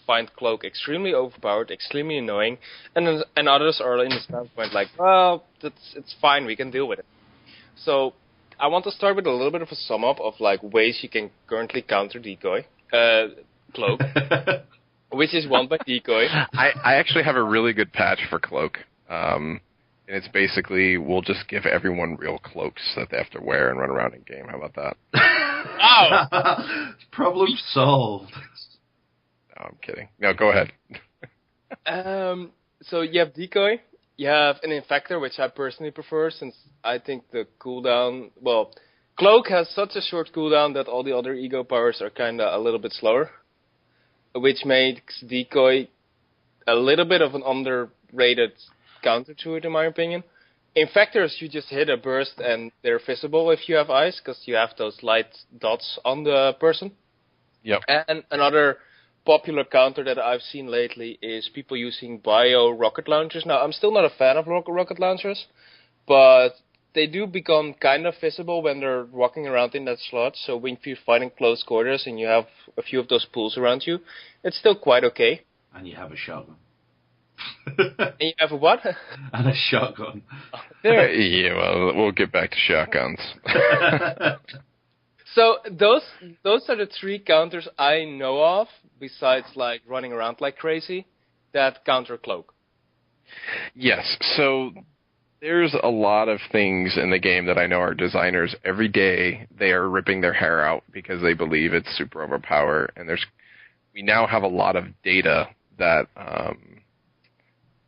find Cloak extremely overpowered, extremely annoying, and others are in the standpoint like, well, it's fine, we can deal with it. So I want to start with a little bit of a sum up of like ways you can currently counter Cloak, which is one by Decoy. I actually have a really good patch for Cloak. And it's basically, we'll just give everyone real cloaks that they have to wear and run around in game. How about that? Oh! Problem solved. No, I'm kidding. No, go ahead. So you have Decoy, you have an Infector, which I personally prefer, since I think the cooldown... Well, Cloak has such a short cooldown that all the other ego powers are kind of a little bit slower, which makes Decoy a little bit of an underrated counter to it, in my opinion. Infectors, you just hit a burst and they're visible if you have eyes, because you have those light dots on the person. Yep. And another popular counter that I've seen lately is people using bio rocket launchers. Now, I'm still not a fan of rocket launchers, but they do become kind of visible when they're walking around in that slot. So when you're fighting close quarters and you have a few of those pools around you, it's still quite okay. And you have a shotgun. And you have a what? And a shotgun. Yeah, well, we'll get back to shotguns. So those are the three counters I know of, besides like running around like crazy, that counter Cloak. Yes, so there's a lot of things in the game that I know our designers, every day, they are ripping their hair out because they believe it's super overpowered, and we now have a lot of data that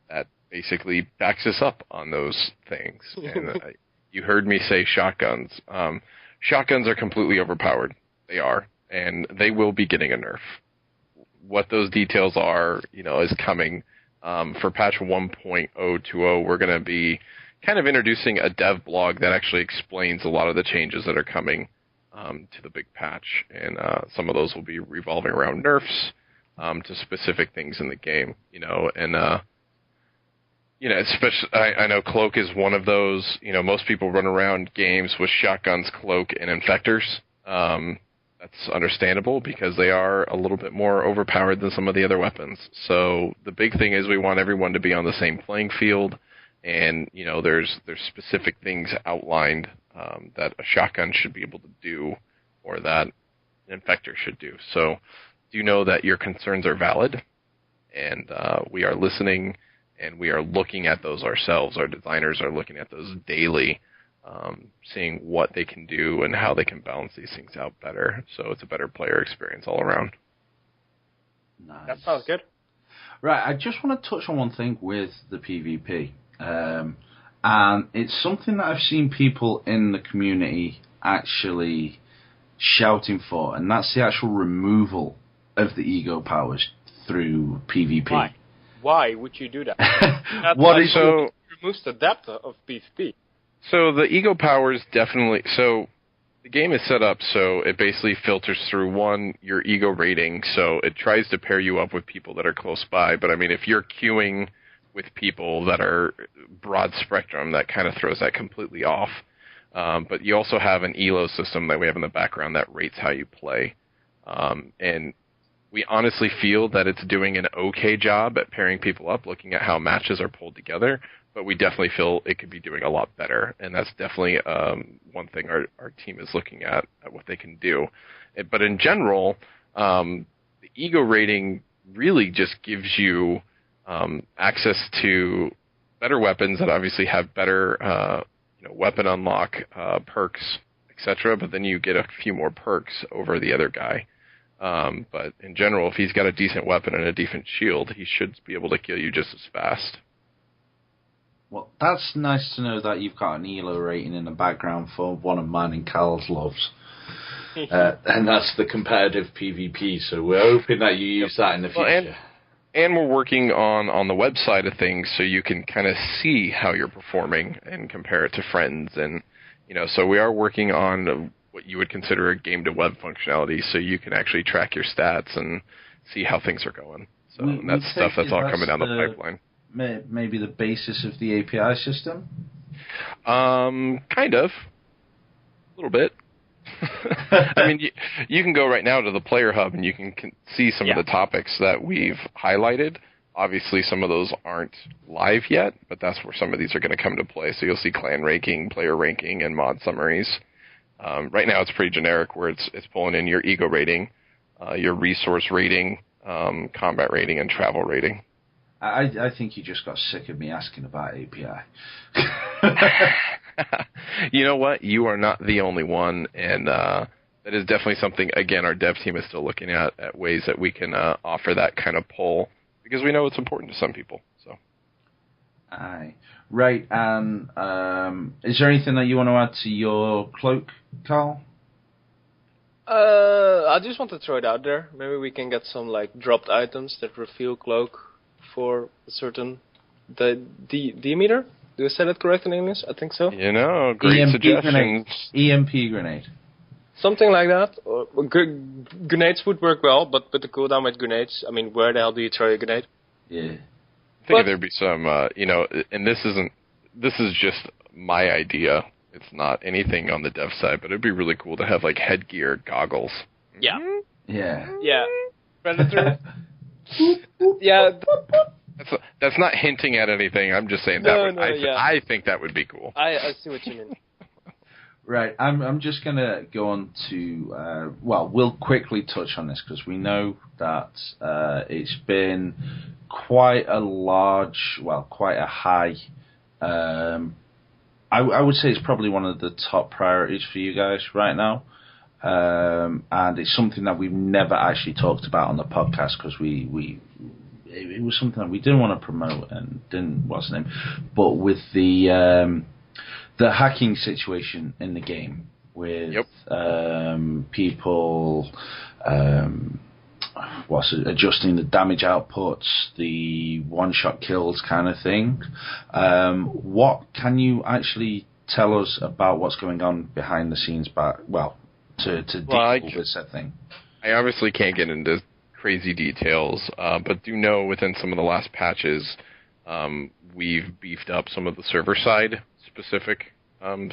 that basically backs us up on those things. And you heard me say shotguns. Shotguns are completely overpowered. They are, and they will be getting a nerf. What those details are, is coming. For patch 1.020, we're going to be kind of introducing a dev blog that actually explains a lot of the changes that are coming to the big patch, and some of those will be revolving around nerfs to specific things in the game, especially, I know Cloak is one of those. Most people run around games with shotguns, Cloak, and Infectors. That's understandable because they are a little bit more overpowered than some of the other weapons. So the big thing is we want everyone to be on the same playing field, and there's specific things outlined that a shotgun should be able to do, or that an Infector should do. So do know that your concerns are valid, and we are listening. And we are looking at those ourselves. Our designers are looking at those daily, seeing what they can do and how they can balance these things out better. So it's a better player experience all around. Nice. That sounds good. Right, I just want to touch on one thing with the PvP. And it's something that I've seen people in the community actually shouting for, and that's the actual removal of the ego powers through PvP. Why would you do that? It removes the depth of PvP. So the ego powers definitely... So the game is set up so it basically filters through, one, your ego rating. So it tries to pair you up with people that are close by. But, I mean, if you're queuing with people that are broad spectrum, that kind of throws that completely off. But you also have an ELO system that we have in the background that rates how you play. And we honestly feel that it's doing an okay job at pairing people up, looking at how matches are pulled together, but we definitely feel it could be doing a lot better, and that's definitely one thing our team is looking at what they can do. But in general, the ego rating really just gives you access to better weapons that obviously have better weapon unlock perks, etc., but then you get a few more perks over the other guy. But in general, if he's got a decent weapon and a decent shield, he should be able to kill you just as fast. Well, that's nice to know that you've got an ELO rating in the background for one of mine and Cal's loves. And that's the competitive PvP, so we're hoping that you use that in the future. And we're working on the website of things so you can kind of see how you're performing and compare it to friends. And, so we are working on what you would consider a game-to-web functionality, so you can actually track your stats and see how things are going. So that's stuff that's all coming down the pipeline. Maybe the basis of the API system? Kind of. A little bit. I mean, you can go right now to the Player Hub and you can see some of the topics that we've highlighted. Obviously, some of those aren't live yet, but that's where some of these are going to come to play. So you'll see clan ranking, player ranking, and mod summaries. Right now, it's pretty generic, where it's pulling in your ego rating, your resource rating, combat rating, and travel rating. I think you just got sick of me asking about API. You know what? You are not the only one, and that is definitely something, again, our dev team is still looking at ways that we can offer that kind of pull, because we know it's important to some people. So, aye. Right, and is there anything that you want to add to your cloak, Carl? I just want to throw it out there. Maybe we can get some dropped items that reveal cloak for a certain diameter. Do I say that correct in English? I think so. Great EMP suggestions. EMP grenade. Something like that. Or grenades would work well, but with the cooldown with grenades, I mean, where the hell do you throw a grenade? Yeah. I think there'd be some, and this is just my idea. It's not anything on the dev side, but it'd be really cool to have headgear, goggles. Yeah. Yeah. Yeah. Predator. Yeah. That's not hinting at anything. I'm just saying I think that would be cool. I see what you mean. Right, I'm just going to go on to, we'll quickly touch on this because we know that it's been quite a high, I would say it's probably one of the top priorities for you guys right now. And it's something that we've never actually talked about on the podcast because it was something that we didn't want to promote and what's the name, but with the hacking situation in the game with people adjusting the damage outputs, the one-shot kills kind of thing. What can you actually tell us about what's going on behind the scenes to deal with said thing? I obviously can't get into crazy details, but do know within some of the last patches we've beefed up some of the server-side specific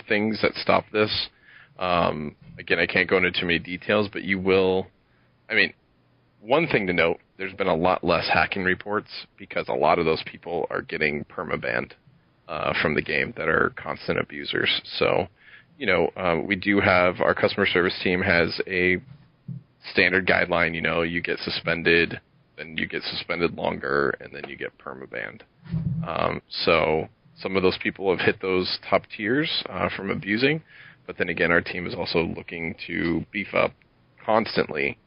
things that stop this. Again, I can't go into too many details, but you will. I mean, one thing to note, there's been a lot less hacking reports because a lot of those people are getting permabanned from the game that are constant abusers. So, we do have, our customer service team has a standard guideline, you get suspended, then you get suspended longer, and then you get permabanned. So some of those people have hit those top tiers from abusing, but then again, our team is also looking to beef up constantly,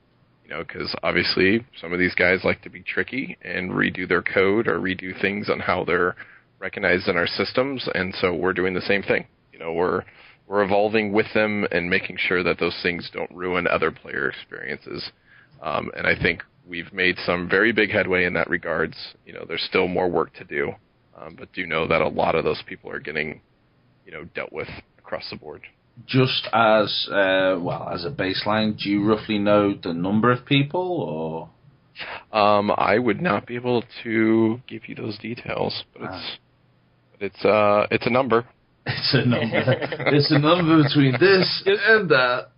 because obviously some of these guys like to be tricky and redo their code or redo things on how they're recognized in our systems, and so we're doing the same thing. We're evolving with them and making sure that those things don't ruin other player experiences. And I think we've made some very big headway in that regards. There's still more work to do, but do know that a lot of those people are getting, dealt with across the board. Just as as a baseline, do you roughly know the number of people, or? I would not be able to give you those details, but it's a number. It's a number. It's a number between this and that.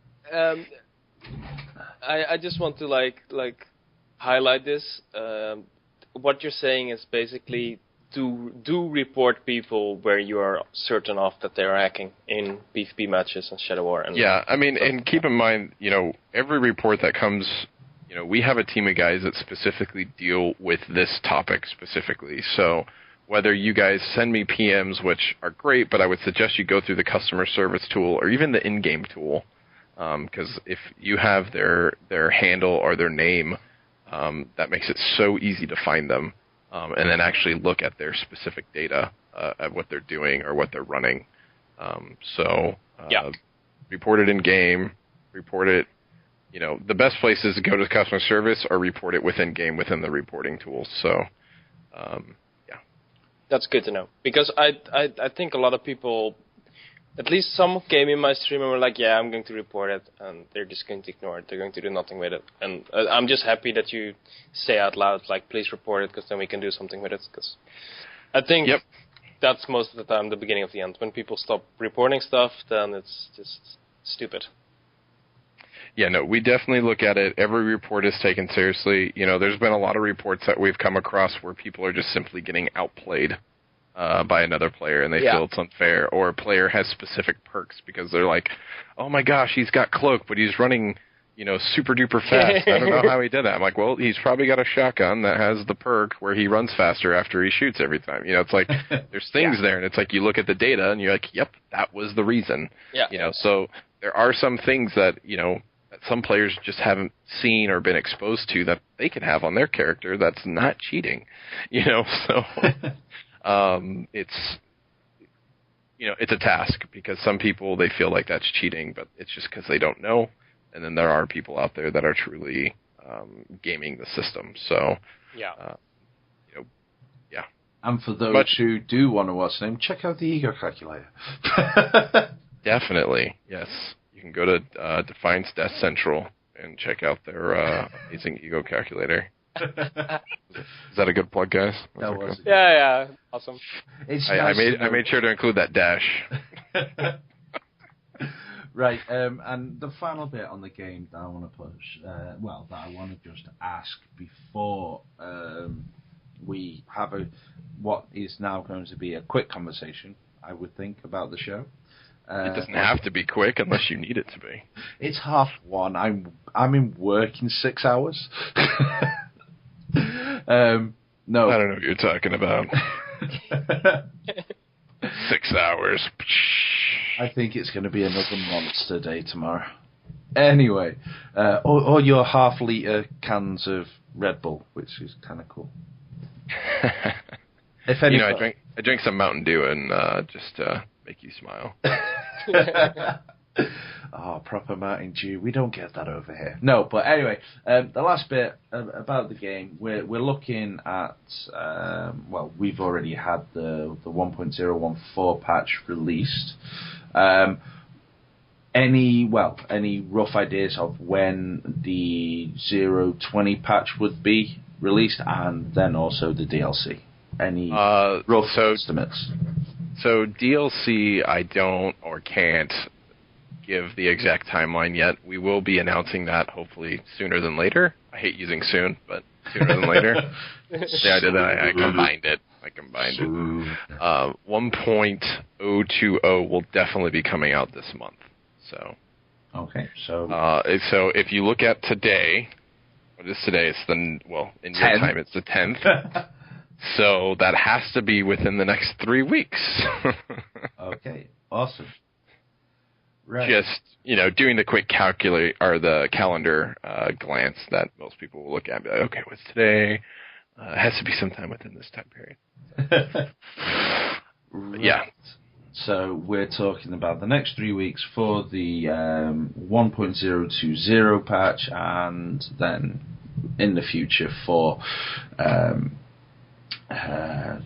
I just want to highlight this. What you're saying is basically do report people where you are certain of that they're hacking in PvP matches and Shadow War. And and keep in mind, every report that comes, we have a team of guys that specifically deal with this topic specifically. So whether you guys send me PMs, which are great, but I would suggest you go through the customer service tool or even the in-game tool, because if you have their handle or their name, that makes it so easy to find them, and then actually look at their specific data, at what they're doing or what they're running. Report it in-game, report it. The best place is to go to customer service or report it within-game within the reporting tools. So, That's good to know, because I think a lot of people, at least some came in my stream and were like, yeah, I'm going to report it, and they're just going to ignore it. They're going to do nothing with it. And I'm just happy that you say out loud, please report it, because then we can do something with it. Because I think that's most of the time the beginning of the end. When people stop reporting stuff, then it's just stupid. Yeah, no, we definitely look at it. Every report is taken seriously. There's been a lot of reports that we've come across where people are just simply getting outplayed by another player, and they feel it's unfair. Or a player has specific perks because they're like, oh my gosh, he's got cloak, but he's running, super duper fast. I don't know how he did that. I'm like, well, he's probably got a shotgun that has the perk where he runs faster after he shoots every time. It's like there's things there, and it's like you look at the data and you're like, yep, that was the reason. Yeah. So there are some things that that some players just haven't seen or been exposed to that they can have on their character that's not cheating. So it's it's a task because some people, they feel like that's cheating, but it's just because they don't know. And then there are people out there that are truly gaming the system. So, yeah. And for those who do want to watch them, check out the ego calculator. Definitely, yes. You can go to Defiance Central and check out their amazing ego calculator. Is that a good plug, guys? That was it. Yeah, awesome. I made sure to include that dash. Right, and the final bit on the game that I want to push, that I want to just ask before we have what is now going to be a quick conversation, I would think, about the show. It doesn't have to be quick unless you need it to be. It's 1:30. I'm in work in 6 hours. No, I don't know what you're talking about. 6 hours. I think it's going to be another monster day tomorrow. Anyway, or your half-liter cans of Red Bull, which is kind of cool. If anything, I drink some Mountain Dew and just make you smile. Oh, proper Mountain Dew. We don't get that over here. No, but anyway, the last bit about the game, we're looking at, we've already had the 1.014 patch released. Any rough ideas of when the 0.20 patch would be released, and then also the DLC? Any rough estimates? So DLC, I don't or can't give the exact timeline yet. We will be announcing that hopefully sooner than later. I hate using soon, but sooner than later. Yeah, I did that. I combined it. 1.020 will definitely be coming out this month. So. Okay. So if you look at today, what is today? It's in your time it's the 10th. So that has to be within the next 3 weeks. Okay. Awesome. Right. Just, doing the quick the calendar glance that most people will look at and be like, okay, what's today? It has to be sometime within this time period. Right. Yeah. So we're talking about the next 3 weeks for the 1.020 patch, and then in the future for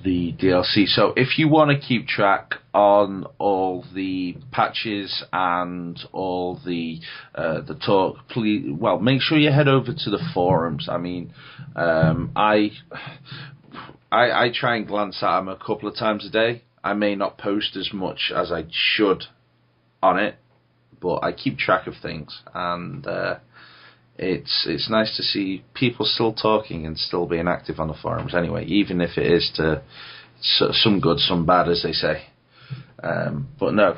the DLC. So if you want to keep track on all the patches and all the talk, please, make sure you head over to the forums. I mean, I try and glance at them a couple of times a day. I may not post as much as I should on it, but I keep track of things, and it's nice to see people still talking and still being active on the forums anyway, even if it is to some good, some bad, as they say. But no,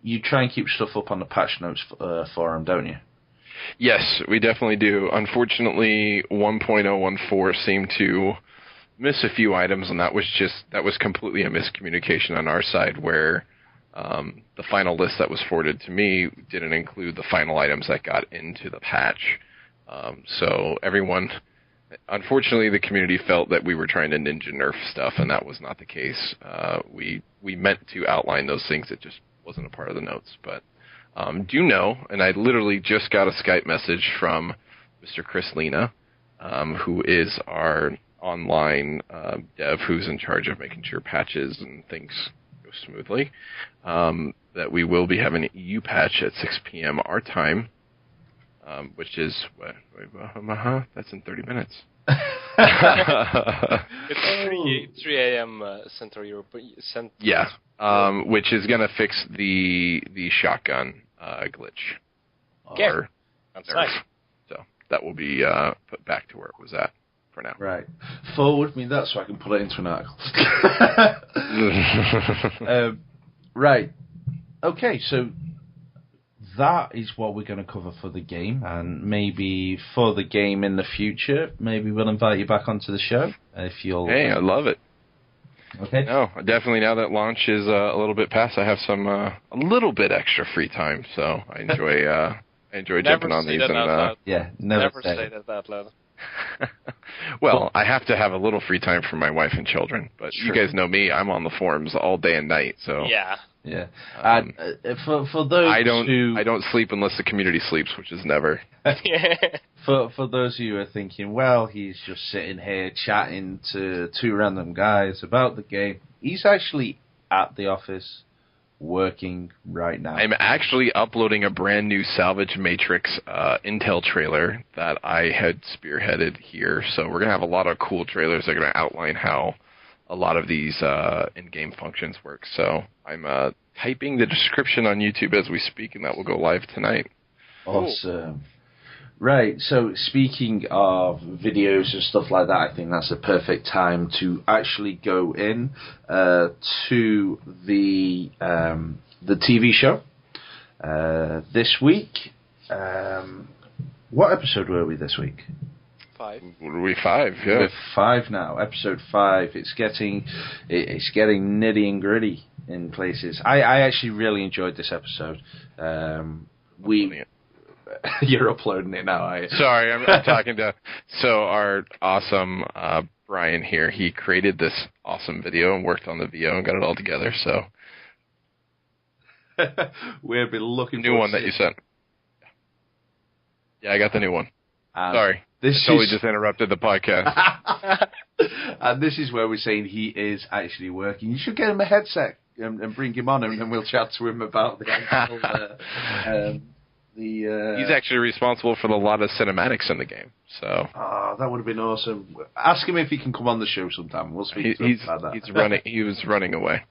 you try and keep stuff up on the patch notes forum, don't you? Yes, we definitely do. Unfortunately, 1.014 seemed to miss a few items, and that was completely a miscommunication on our side, where the final list that was forwarded to me didn't include the final items that got into the patch. So everyone, unfortunately, the community felt that we were trying to ninja nerf stuff, and that was not the case. We meant to outline those things. It just wasn't a part of the notes. But do know, and I literally just got a Skype message from Mr. Chris Lena, who is our online dev who's in charge of making sure patches and things go smoothly, that we will be having an EU patch at 6 p.m. our time, which is that's in 30 minutes. It's 3 a.m. Central Europe. Yeah, which is going to fix the shotgun glitch. Okay. Or That's nerf. nice. So that will be put back to where it was at for now. Right. Forward me that so I can put it into an article. Right. Okay, so that is what we're going to cover for the game, and maybe for the game in the future, maybe we'll invite you back onto the show if you'll. Hey, I love it. Okay. No, definitely. Now that launch is a little bit past, I have some a little bit extra free time, so I enjoy jumping on these. Yeah, never say that out loud. Well, I have to have a little free time for my wife and children, but Sure. you guys know me. I'm on the forums all day and night, so Yeah. Yeah. And for those I don't sleep unless the community sleeps, which is never. For those of you who are thinking, well, he's just sitting here chatting to two random guys about the game, he's actually at the office working right now. I'm actually uploading a brand new Salvage Matrix Intel trailer that I had spearheaded here, so we're going to have a lot of cool trailers that are going to outline how a lot of these in-game functions work. So I'm typing the description on YouTube as we speak, and that will go live tonight. Awesome. Right, so speaking of videos and stuff like that, I think that's a perfect time to actually go in to the TV show. This week, what episode were we this week? 5. Were we 5? Yeah. We're 5 now. Episode 5. It's getting nitty and gritty in places. I actually really enjoyed this episode. You're uploading it now. Sorry, I'm talking to our awesome Brian here. He created this awesome video and worked on the VO and got it all together. So we've been looking for new one that you sent. Yeah, I got the new one. Sorry, this totally just interrupted the podcast. And this is where we're saying he is actually working. You should get him a headset and bring him on, and then we'll chat to him about the actual. He's actually responsible for a lot of cinematics in the game. So that would have been awesome. Ask him if he can come on the show sometime. We'll speak to him about that. He was running away.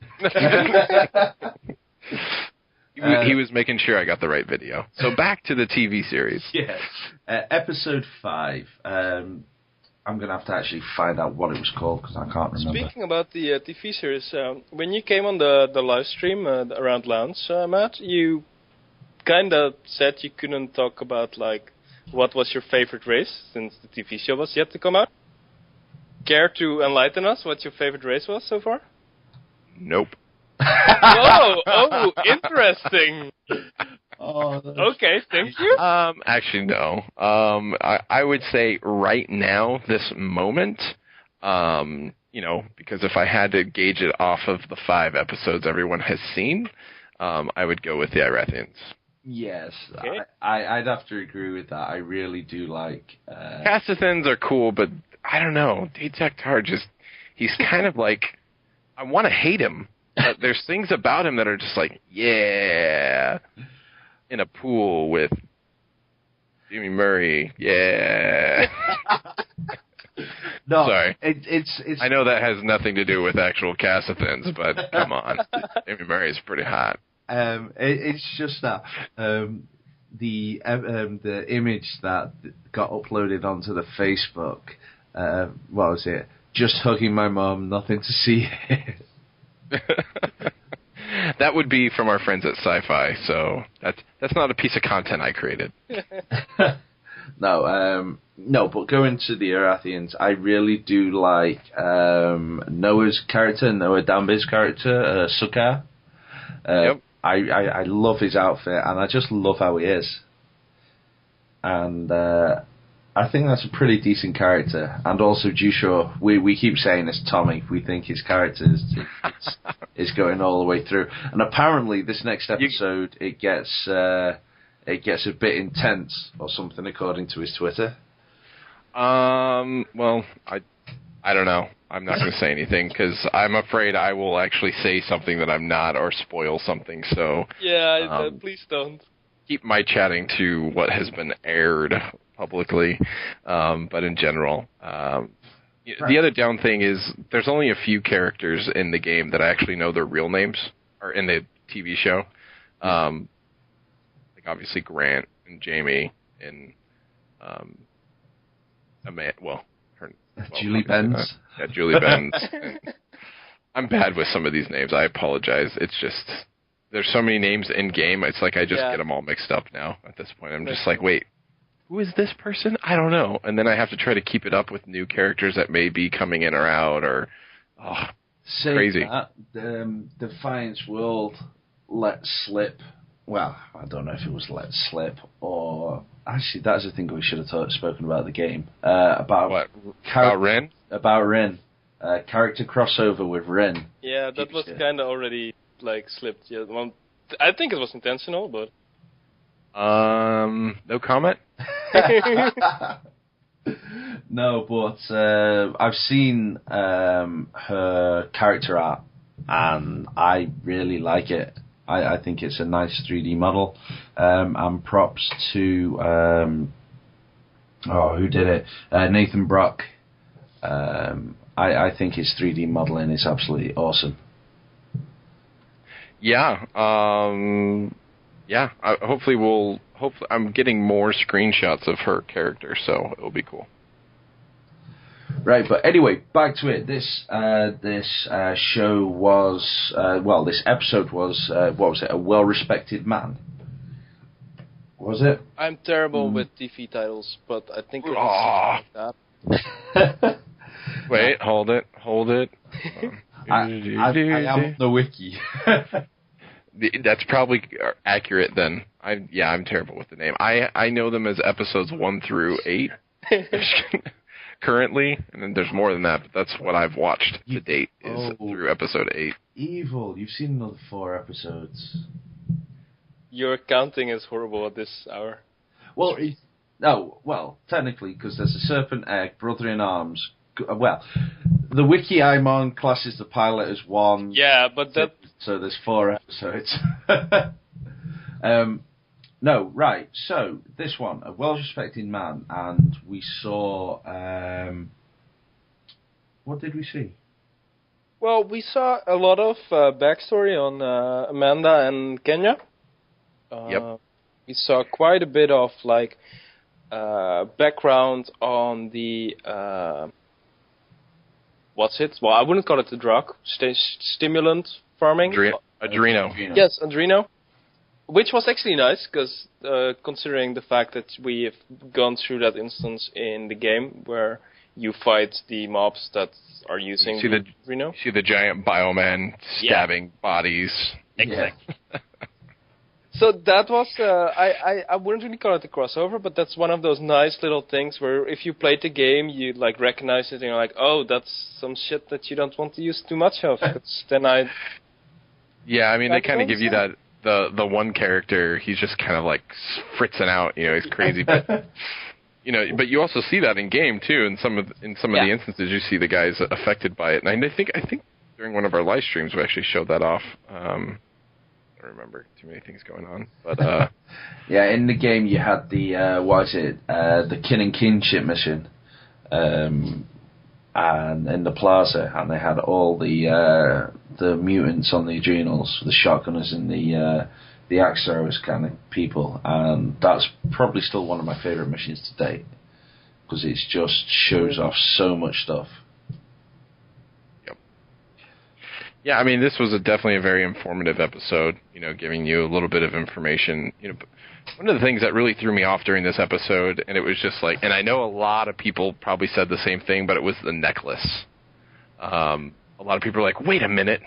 He was making sure I got the right video. So back to the TV series. Yeah, episode 5. I'm going to have to actually find out what it was called because I can't remember. Speaking about the TV series, when you came on the live stream around launch, Matt, you kind of said you couldn't talk about like what was your favorite race since the TV show was yet to come out. Care to enlighten us what your favorite race was so far? Nope. Oh, interesting. Okay, thank you. Actually, no. I would say right now, this moment, because if I had to gauge it off of the 5 episodes everyone has seen, I would go with the Irathians. Yes, okay. I'd have to agree with that. I really do like... Castathans are cool, but I don't know. Detectar he's kind of like... I want to hate him, but there's things about him that are just like, yeah, in a pool with Jimmy Murray, yeah. No, sorry. It's. I know that has nothing to do with actual Castathans, but come on. Jimmy Murray's pretty hot. It's just that the image that got uploaded onto the Facebook. What was it? Just hugging my mum, nothing to see here. That would be from our friends at Sci-Fi, so that's not a piece of content I created. No, but going to the Irathians, I really do like Noah Danby's character, Sukar. Yep. I love his outfit, and I just love how he is. And I think that's a pretty decent character. And also, Jusho, we keep saying it's Tommy. We think his character is going all the way through. And apparently, this next episode, it gets a bit intense or something, according to his Twitter. Well, I don't know. I'm not going to say anything because I'm afraid I will actually say something that I'm not or spoil something. So yeah, please don't. Keep my chatting to what has been aired publicly, but in general. The other down thing is there's only a few characters in the game that I actually know their real names, or in the TV show. obviously Grant and Jamie and Julie Benz. Yeah, Julie Benz. I'm bad with some of these names. I apologize. It's just there's so many names in game. It's like I just get them all mixed up now. At this point, I'm just like, wait, who is this person? I don't know. And then I have to try to keep it up with new characters that may be coming in or out, or crazy. Defiance World let slip. Well, I don't know if it was let slip or actually that's the thing we should have spoken about the game about what about Ren. About Ren. Character crossover with Ren. Yeah, that was kind of already slipped. Yeah, well, I think it was intentional, but no comment. No, but I've seen her character art, and I really like it. I think it's a nice 3D model. And props to who did it? Nathan Brock. I think his 3D modeling is absolutely awesome. Yeah. Hopefully I'm getting more screenshots of her character, so it'll be cool. Right, but anyway, back to it. This show was this episode was what was it? A well-respected man. Was it? I'm terrible with TV titles, but I think it was like that. Wait, hold it. I am on the wiki. That's probably accurate then. I'm terrible with the name. I know them as episodes 1 through 8 currently, and then there's more than that, but that's what I've watched to date is through episode 8. Evil, you've seen another 4 episodes. Your counting is horrible at this hour. Well, technically, because there's a serpent egg, brother in arms. Well, the wiki I'm on classes the pilot as 1. Yeah, but that... So there's 4 episodes. No, right. So this one, a well-respected man, and we saw. What did we see? Well, we saw a lot of backstory on Amanda and Kenya. Yep. We saw quite a bit of background on the what's it? Well, I wouldn't call it a drug. Stimulant farming. Adreno. Yes, Adreno. Which was actually nice, because considering the fact that we have gone through that instance in the game where you fight the mobs that are using Adreno. You see the giant bioman stabbing bodies. Exactly. So that was, I wouldn't really call it a crossover, but that's one of those nice little things where if you played the game, you recognize it and you're like, oh, that's some shit that you don't want to use too much of. Then Yeah, I mean, they kind of give you that. The one character, he's just kind of fritzing out, he's crazy, but but you also see that in game too. In some of the instances, you see the guys affected by it, and I think during one of our live streams we actually showed that off. I don't remember, too many things going on, but yeah, in the game you had the the kin and kinship mission, and in the plaza, and they had all the mutants on the adrenals, the shotgunners and the axe throwers kind of people, and that's probably still one of my favourite missions to date because it just shows off so much stuff. Yep. Yeah, I mean, this was definitely a very informative episode. Giving you a little bit of information. One of the things that really threw me off during this episode, and it was just and I know a lot of people probably said the same thing, but it was the necklace. A lot of people are like, wait a minute.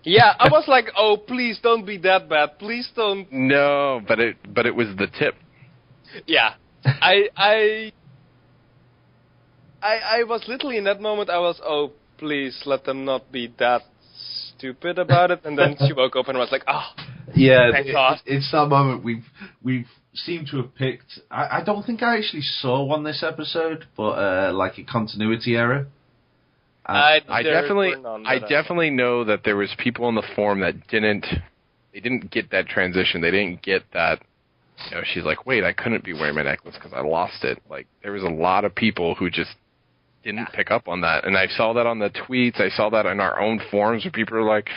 Yeah, I was like, oh, please don't be that bad. Please don't. No, but it was the tip. Yeah. I was literally in that moment, I was, oh, please let them not be that stupid about it. And then she woke up and was like, oh. Yeah, it's that moment we've seemed to have picked. I don't think I actually saw one this episode, but a continuity error. I definitely know that there was people on the forum that didn't get that transition. They didn't get that. She's like, wait, I couldn't be wearing my necklace because I lost it. There was a lot of people who just didn't pick up on that. And I saw that on the tweets. I saw that in our own forums where people are like,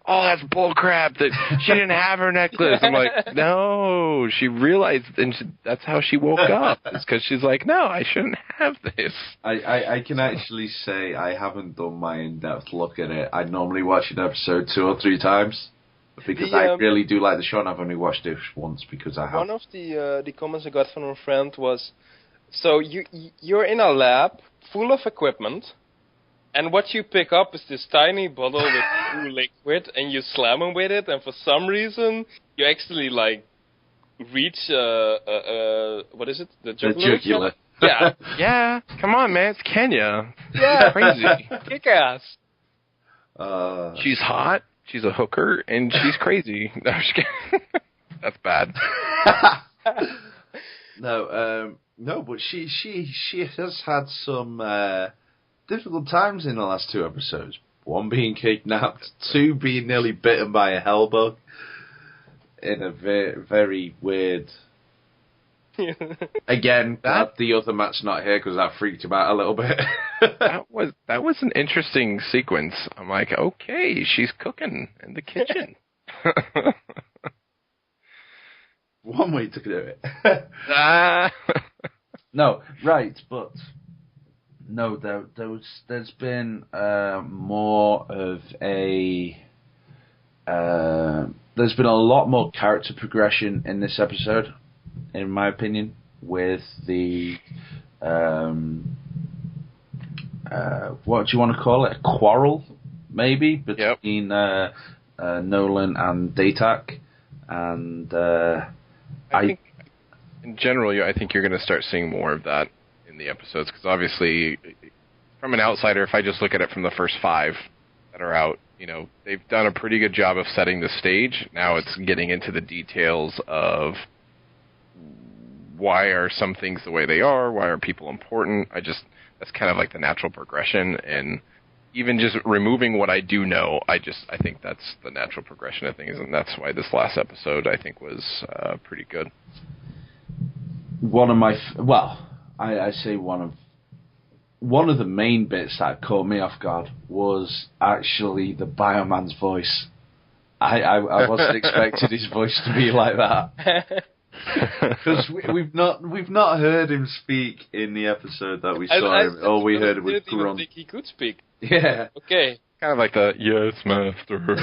oh, that's bullcrap that she didn't have her necklace. I'm like, no, she realized, and that's how she woke up. It's because she's like, no, I shouldn't have this. I can actually say I haven't done my in-depth look at it. I normally watch an episode 2 or 3 times because I really do like the show, and I've only watched it once because I have. One of the comments I got from a friend was, so you're in a lab full of equipment, and what you pick up is this tiny bottle with blue liquid, and you slam them with it, and for some reason you actually like reach what is it? The jugular. Yeah. Yeah. Come on, man. It's Kenya. Yeah. Crazy. Kick ass. She's hot. She's a hooker, and she's crazy. No, I'm just kidding. That's bad. No, but she has had some difficult times in the last 2 episodes. 1 being kidnapped, 2 being nearly bitten by a hellbug in a very weird. Again, the other Matt's not here because that freaked him out a little bit. that was an interesting sequence. I'm like, okay, she's cooking in the kitchen. One way to do it. No, right, but no, there's been more of a there's been a lot more character progression in this episode, in my opinion, with the what do you want to call it? A quarrel, maybe, between Nolan and Datak, and I think in general, I think you're going to start seeing more of that in the episodes, because obviously, from an outsider, if I just look at it from the first 5 that are out, they've done a pretty good job of setting the stage. Now it's getting into the details of why are some things the way they are, why are people important. That's kind of like the natural progression, and even just removing what I do know, I think that's the natural progression of things, and that's why this last episode, I think, was pretty good. One of my I say one of the main bits that caught me off guard was actually the Bioman's voice. I wasn't expecting his voice to be like that, because we've not heard him speak in the episode that we saw him. All we heard was grunt. I didn't think he could speak. Yeah. Okay. Kind of like the yes, master.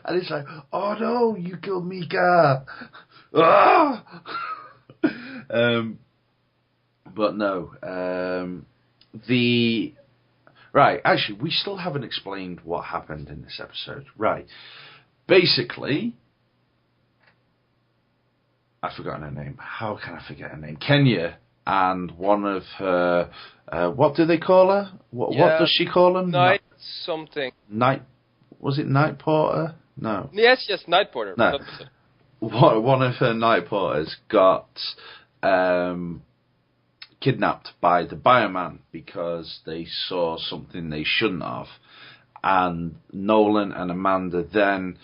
And it's like, oh no, you killed Mika. Ah! But no, actually, we still haven't explained what happened in this episode. Right. Basically, I've forgotten her name. How can I forget her name? Kenya and one of her, what do they call her? What does she call them? Night something. Night, was it Night Porter? No. Yes, Night Porter. No. One of her night porters got kidnapped by the Bioman because they saw something they shouldn't have, and Nolan and Amanda then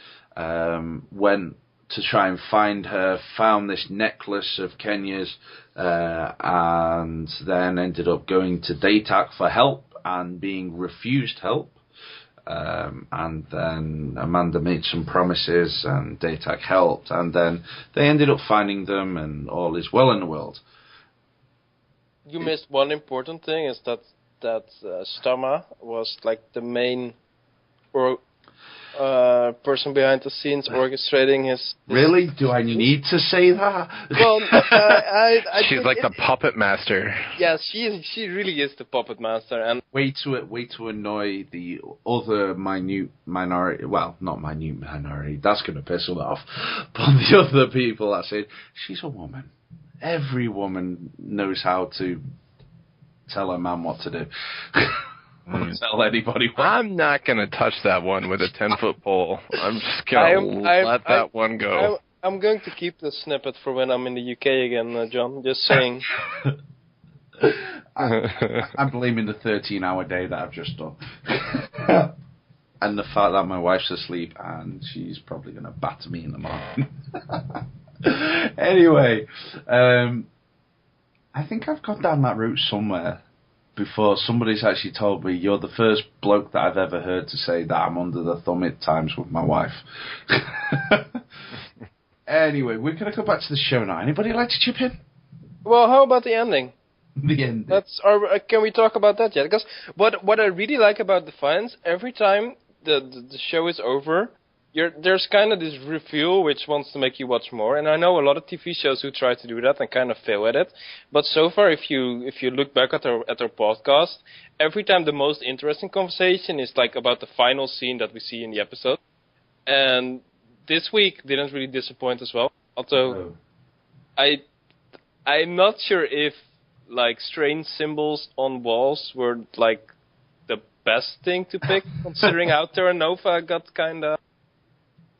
went to try and find her, found this necklace of Kenya's, and then ended up going to Datak for help and being refused help. And then Amanda made some promises and Datak helped, and then they ended up finding them, and all is well in the world. You missed one important thing, is that Stama was like the main person behind the scenes orchestrating his... Really? Do I need to say that? Well, she's like the puppet master. Yes, she really is the puppet master, and way to annoy the other minute minority. Well, not minute minority. That's going to piss them off. But the other people that say she's a woman. Every woman knows how to tell a man what to do. Tell anybody what. I'm not going to touch that one with a 10-foot pole. I'm just going to let that one go. I'm going to keep the snippet for when I'm in the UK again, John. Just saying. I'm blaming the 13-hour day that I've just done. And the fact that my wife's asleep and she's probably going to batter me in the morning. Anyway, I think I've gone down that route somewhere. before. Somebody's actually told me you're the first bloke that I've ever heard to say that I'm under the thumb at times with my wife. Anyway, we're going to go back to the show now. Anybody like to chip in? Well, how about the ending? The ending. Can we talk about that yet? Because what I really like about Defiance, every time the show is over, there's kind of this reveal which wants to make you watch more. And I know a lot of TV shows who try to do that and kind of fail at it. But so far, if you look back at our podcast, every time the most interesting conversation is like about the final scene that we see in the episode. And this week didn't really disappoint as well. Although I'm not sure if like strange symbols on walls were like the best thing to pick, considering how Terra Nova got kind of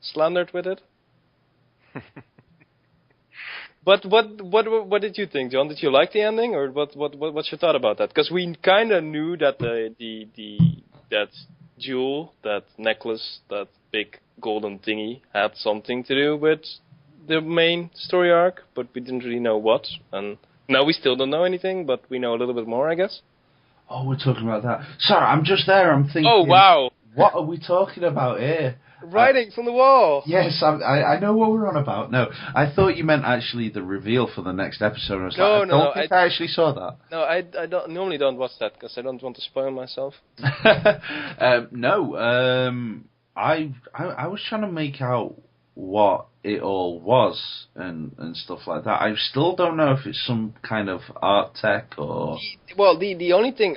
slandered with it. But what did you think, John? Did you like the ending, or what's your thought about that? Because we kind of knew that that jewel, that necklace, that big golden thingy had something to do with the main story arc, but we didn't really know what. And now we still don't know anything, but we know a little bit more, I guess. Oh, we're talking about that. Sorry, I'm just there. I'm thinking. Oh, wow. What are we talking about here? Writings on the wall. Yes, I know what we're on about. No, I thought you meant actually the reveal for the next episode. I don't think I actually saw that. No, I normally don't watch that because I don't want to spoil myself. No, I was trying to make out what it all was and stuff like that. I still don't know if it's some kind of art tech or. The only thing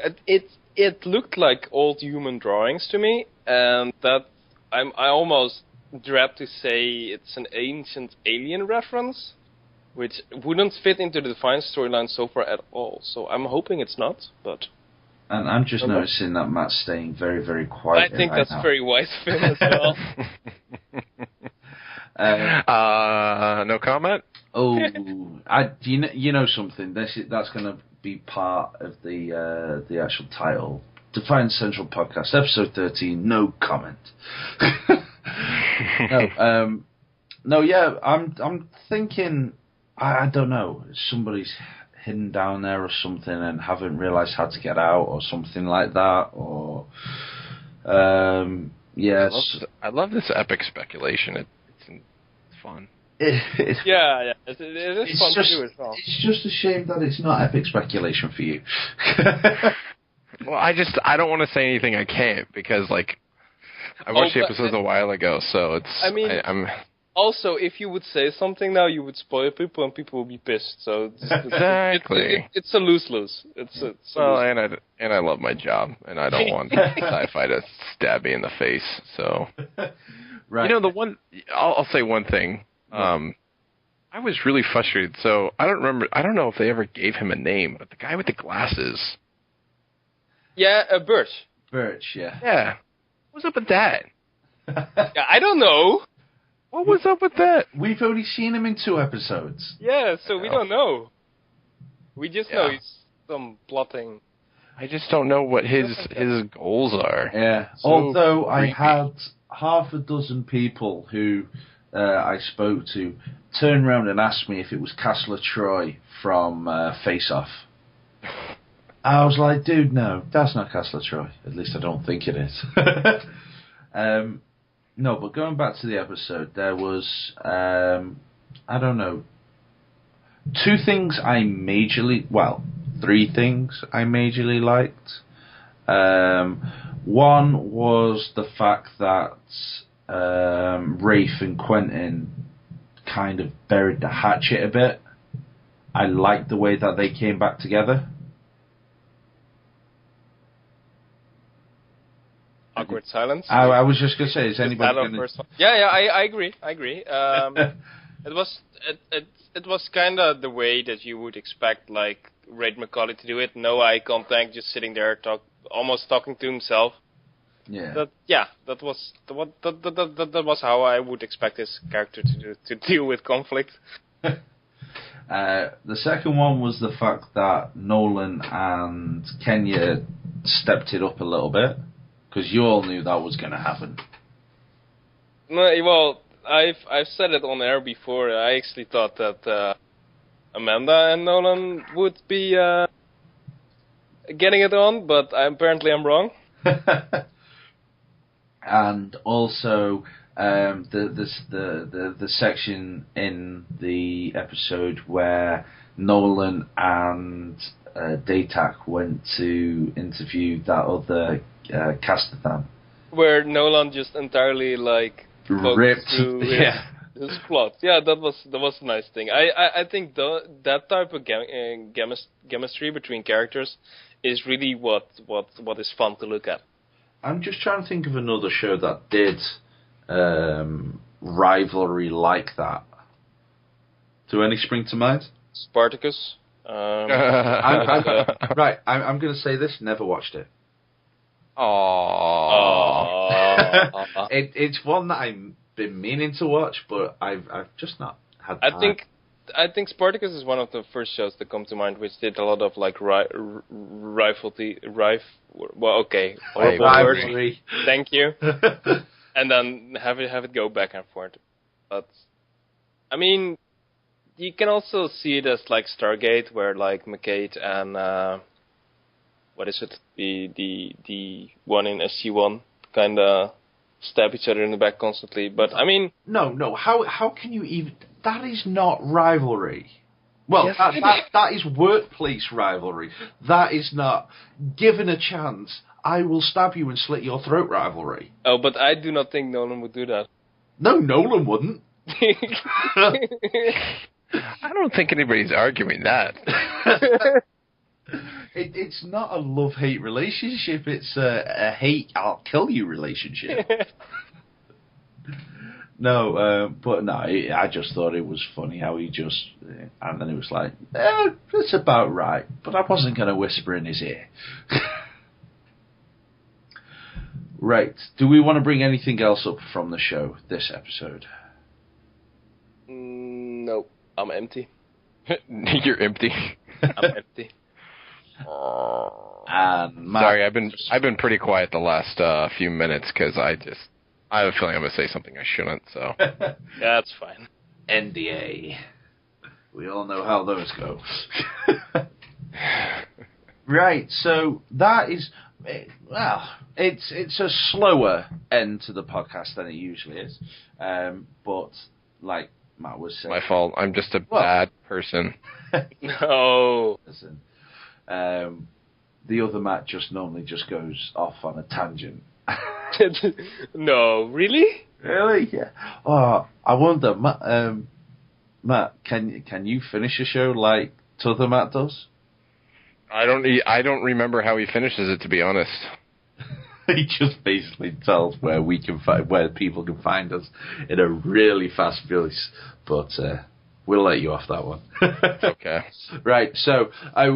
it looked like old human drawings to me, and that I almost dread to say it's an ancient alien reference, which wouldn't fit into the Defiance storyline so far at all. So I'm hoping it's not, but. And I'm just noticing that Matt's staying very, very quiet. I think that's very wise of him as well. No comment. Oh, you know something? That's going to be part of the actual title. Defiance Central Podcast, episode 13. No comment. I'm thinking. I don't know. Somebody's hidden down there or something and haven't realised how to get out or something like that. Or yes. I love this epic speculation. It's fun. It is fun to do as well. It's just a shame that it's not epic speculation for you. Well, I don't want to say anything I can't because like I watched the episodes a while ago, so it's. I mean, also if you would say something now, you would spoil people and people will be pissed. So exactly, it's a lose-lose. And I love my job, and I don't want sci-fi to stab me in the face. So, right. You know, I'll say one thing. I was really frustrated. So I don't know if they ever gave him a name, but the guy with the glasses. Yeah, Birch. Birch, yeah. Yeah. What's up with that? Yeah, I don't know. What was up with that? We've only seen him in 2 episodes. Yeah, so we don't know. We just know he's some plotting. I just don't know what his goals are. Yeah. So although creepy. I had half a dozen people who I spoke to turn around and ask me if it was Castle Troy from Face Off. I was like, dude, no, that's not Castle Troy. At least I don't think it is. No, but going back to the episode, there was, I don't know, 3 things I majorly liked. One was the fact that Rafe and Quentin kind of buried the hatchet a bit. I liked the way that they came back together. Awkward silence. I was just going to say, is anybody going to... Yeah, I agree. It was kind of the way that you would expect, like, Ray McCauley to do it. No eye contact, just sitting there, almost talking to himself. Yeah. That was how I would expect his character to deal with conflict. The second one was the fact that Nolan and Kenya stepped it up a little bit. Because you all knew that was going to happen. No, well, I've said it on air before. I actually thought that Amanda and Nolan would be getting it on, but apparently I'm wrong. And also the section in the episode where Nolan and Datak went to interview that other Castathan. Where Nolan just entirely ripped through his plot. Yeah, that was a nice thing. I think that type of chemistry between characters is really what is fun to look at. I'm just trying to think of another show that did rivalry like that. Do any spring to mind? Spartacus. I'm going to say this. Never watched it. Aww. It's one that I've been meaning to watch, but I've just not had time. I think Spartacus is one of the first shows that come to mind, which did a lot of rivalry. Thank you. And then have it go back and forth. But I mean, you can also see it as like Stargate, where like McCade and what is it? The one in SG-1 kind of stab each other in the back constantly. But I mean, no. How can you even? That is not rivalry. Well, yes, that is workplace rivalry. That is not given a chance, I will stab you and slit your throat rivalry. Oh, but I do not think Nolan would do that. No, Nolan wouldn't. I don't think anybody's arguing that. It's not a love-hate relationship. It's a hate, I'll kill you relationship. No, but no, I just thought it was funny how he just, and then it was like, that's about right, but I wasn't going to whisper in his ear. Right, do we want to bring anything else up from the show this episode? No, I'm empty. You're empty. I'm empty. And Matt, sorry, I've been pretty quiet the last few minutes because I have a feeling I'm going to say something I shouldn't, so. Yeah, that's fine. NDA. We all know how those go. Right, so that is, well, it's a slower end to the podcast than it usually is. But, like Matt was saying. My fault. I'm just a bad person. No. Listen, the other Matt just normally just goes off on a tangent. No, really? Really? Yeah. Oh, I wonder, Matt, can you finish a show like t'other Matt does? I don't remember how he finishes it, to be honest. He just basically tells where people can find us in a really fast voice, but we'll let you off that one. Okay. Right. So I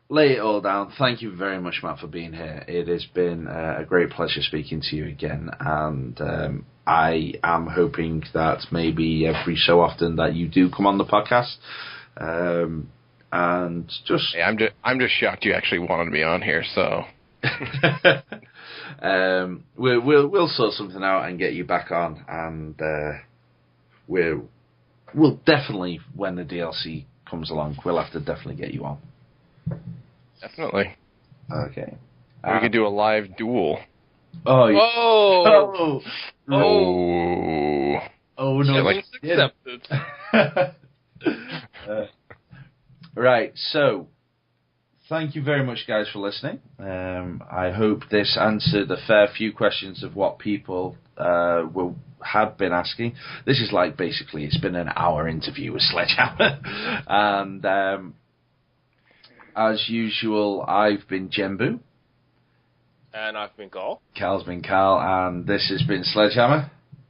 lay it all down. Thank you very much, Matt, for being here. It has been a great pleasure speaking to you again, and I am hoping that maybe every so often that you do come on the podcast. And just hey, I'm just shocked you actually wanted me on here. So we'll sort something out and get you back on, and we'll definitely, when the DLC comes along, we'll have to definitely get you on. Definitely. Okay. We could do a live duel. Oh. Oh no! Like, accepted. Right. So, thank you very much, guys, for listening. I hope this answered a fair few questions of what people had been asking. This is like basically it's been an hour interview with Sledgehammer, and as usual, I've been Jembu. And I've been Carl. Carl's been Carl, and this has been Sledgehammer.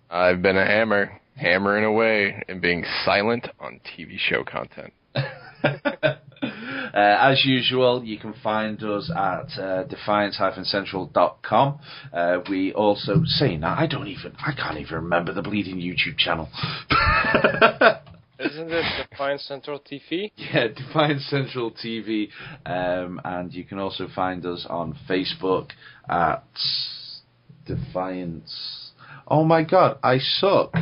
I've been a hammer, hammering away and being silent on TV show content. As usual, you can find us at defiance-central.com. We also saying that I can't even remember the bleeding YouTube channel. Isn't it Defiance Central TV? Yeah, Defiance Central TV. And you can also find us on Facebook at Defiance. Oh my god, I suck.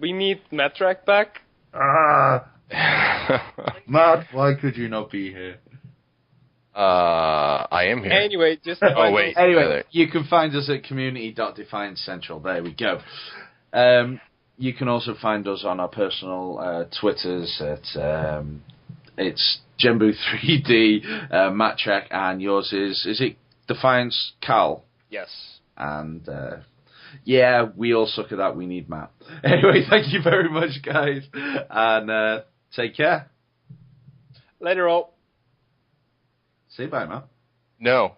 We need Matrack back. Matt, why could you not be here? I am here. Anyway, just Oh, wait. Anyway, you can find us at community.defiance central. There we go. You can also find us on our personal Twitters at it's Jembu3D, Matchak, and yours is it Defiance Cal? Yes. And yeah, we all suck at that. We need Matt. Anyway, thank you very much, guys, and take care. Later all. Say bye, Matt. No.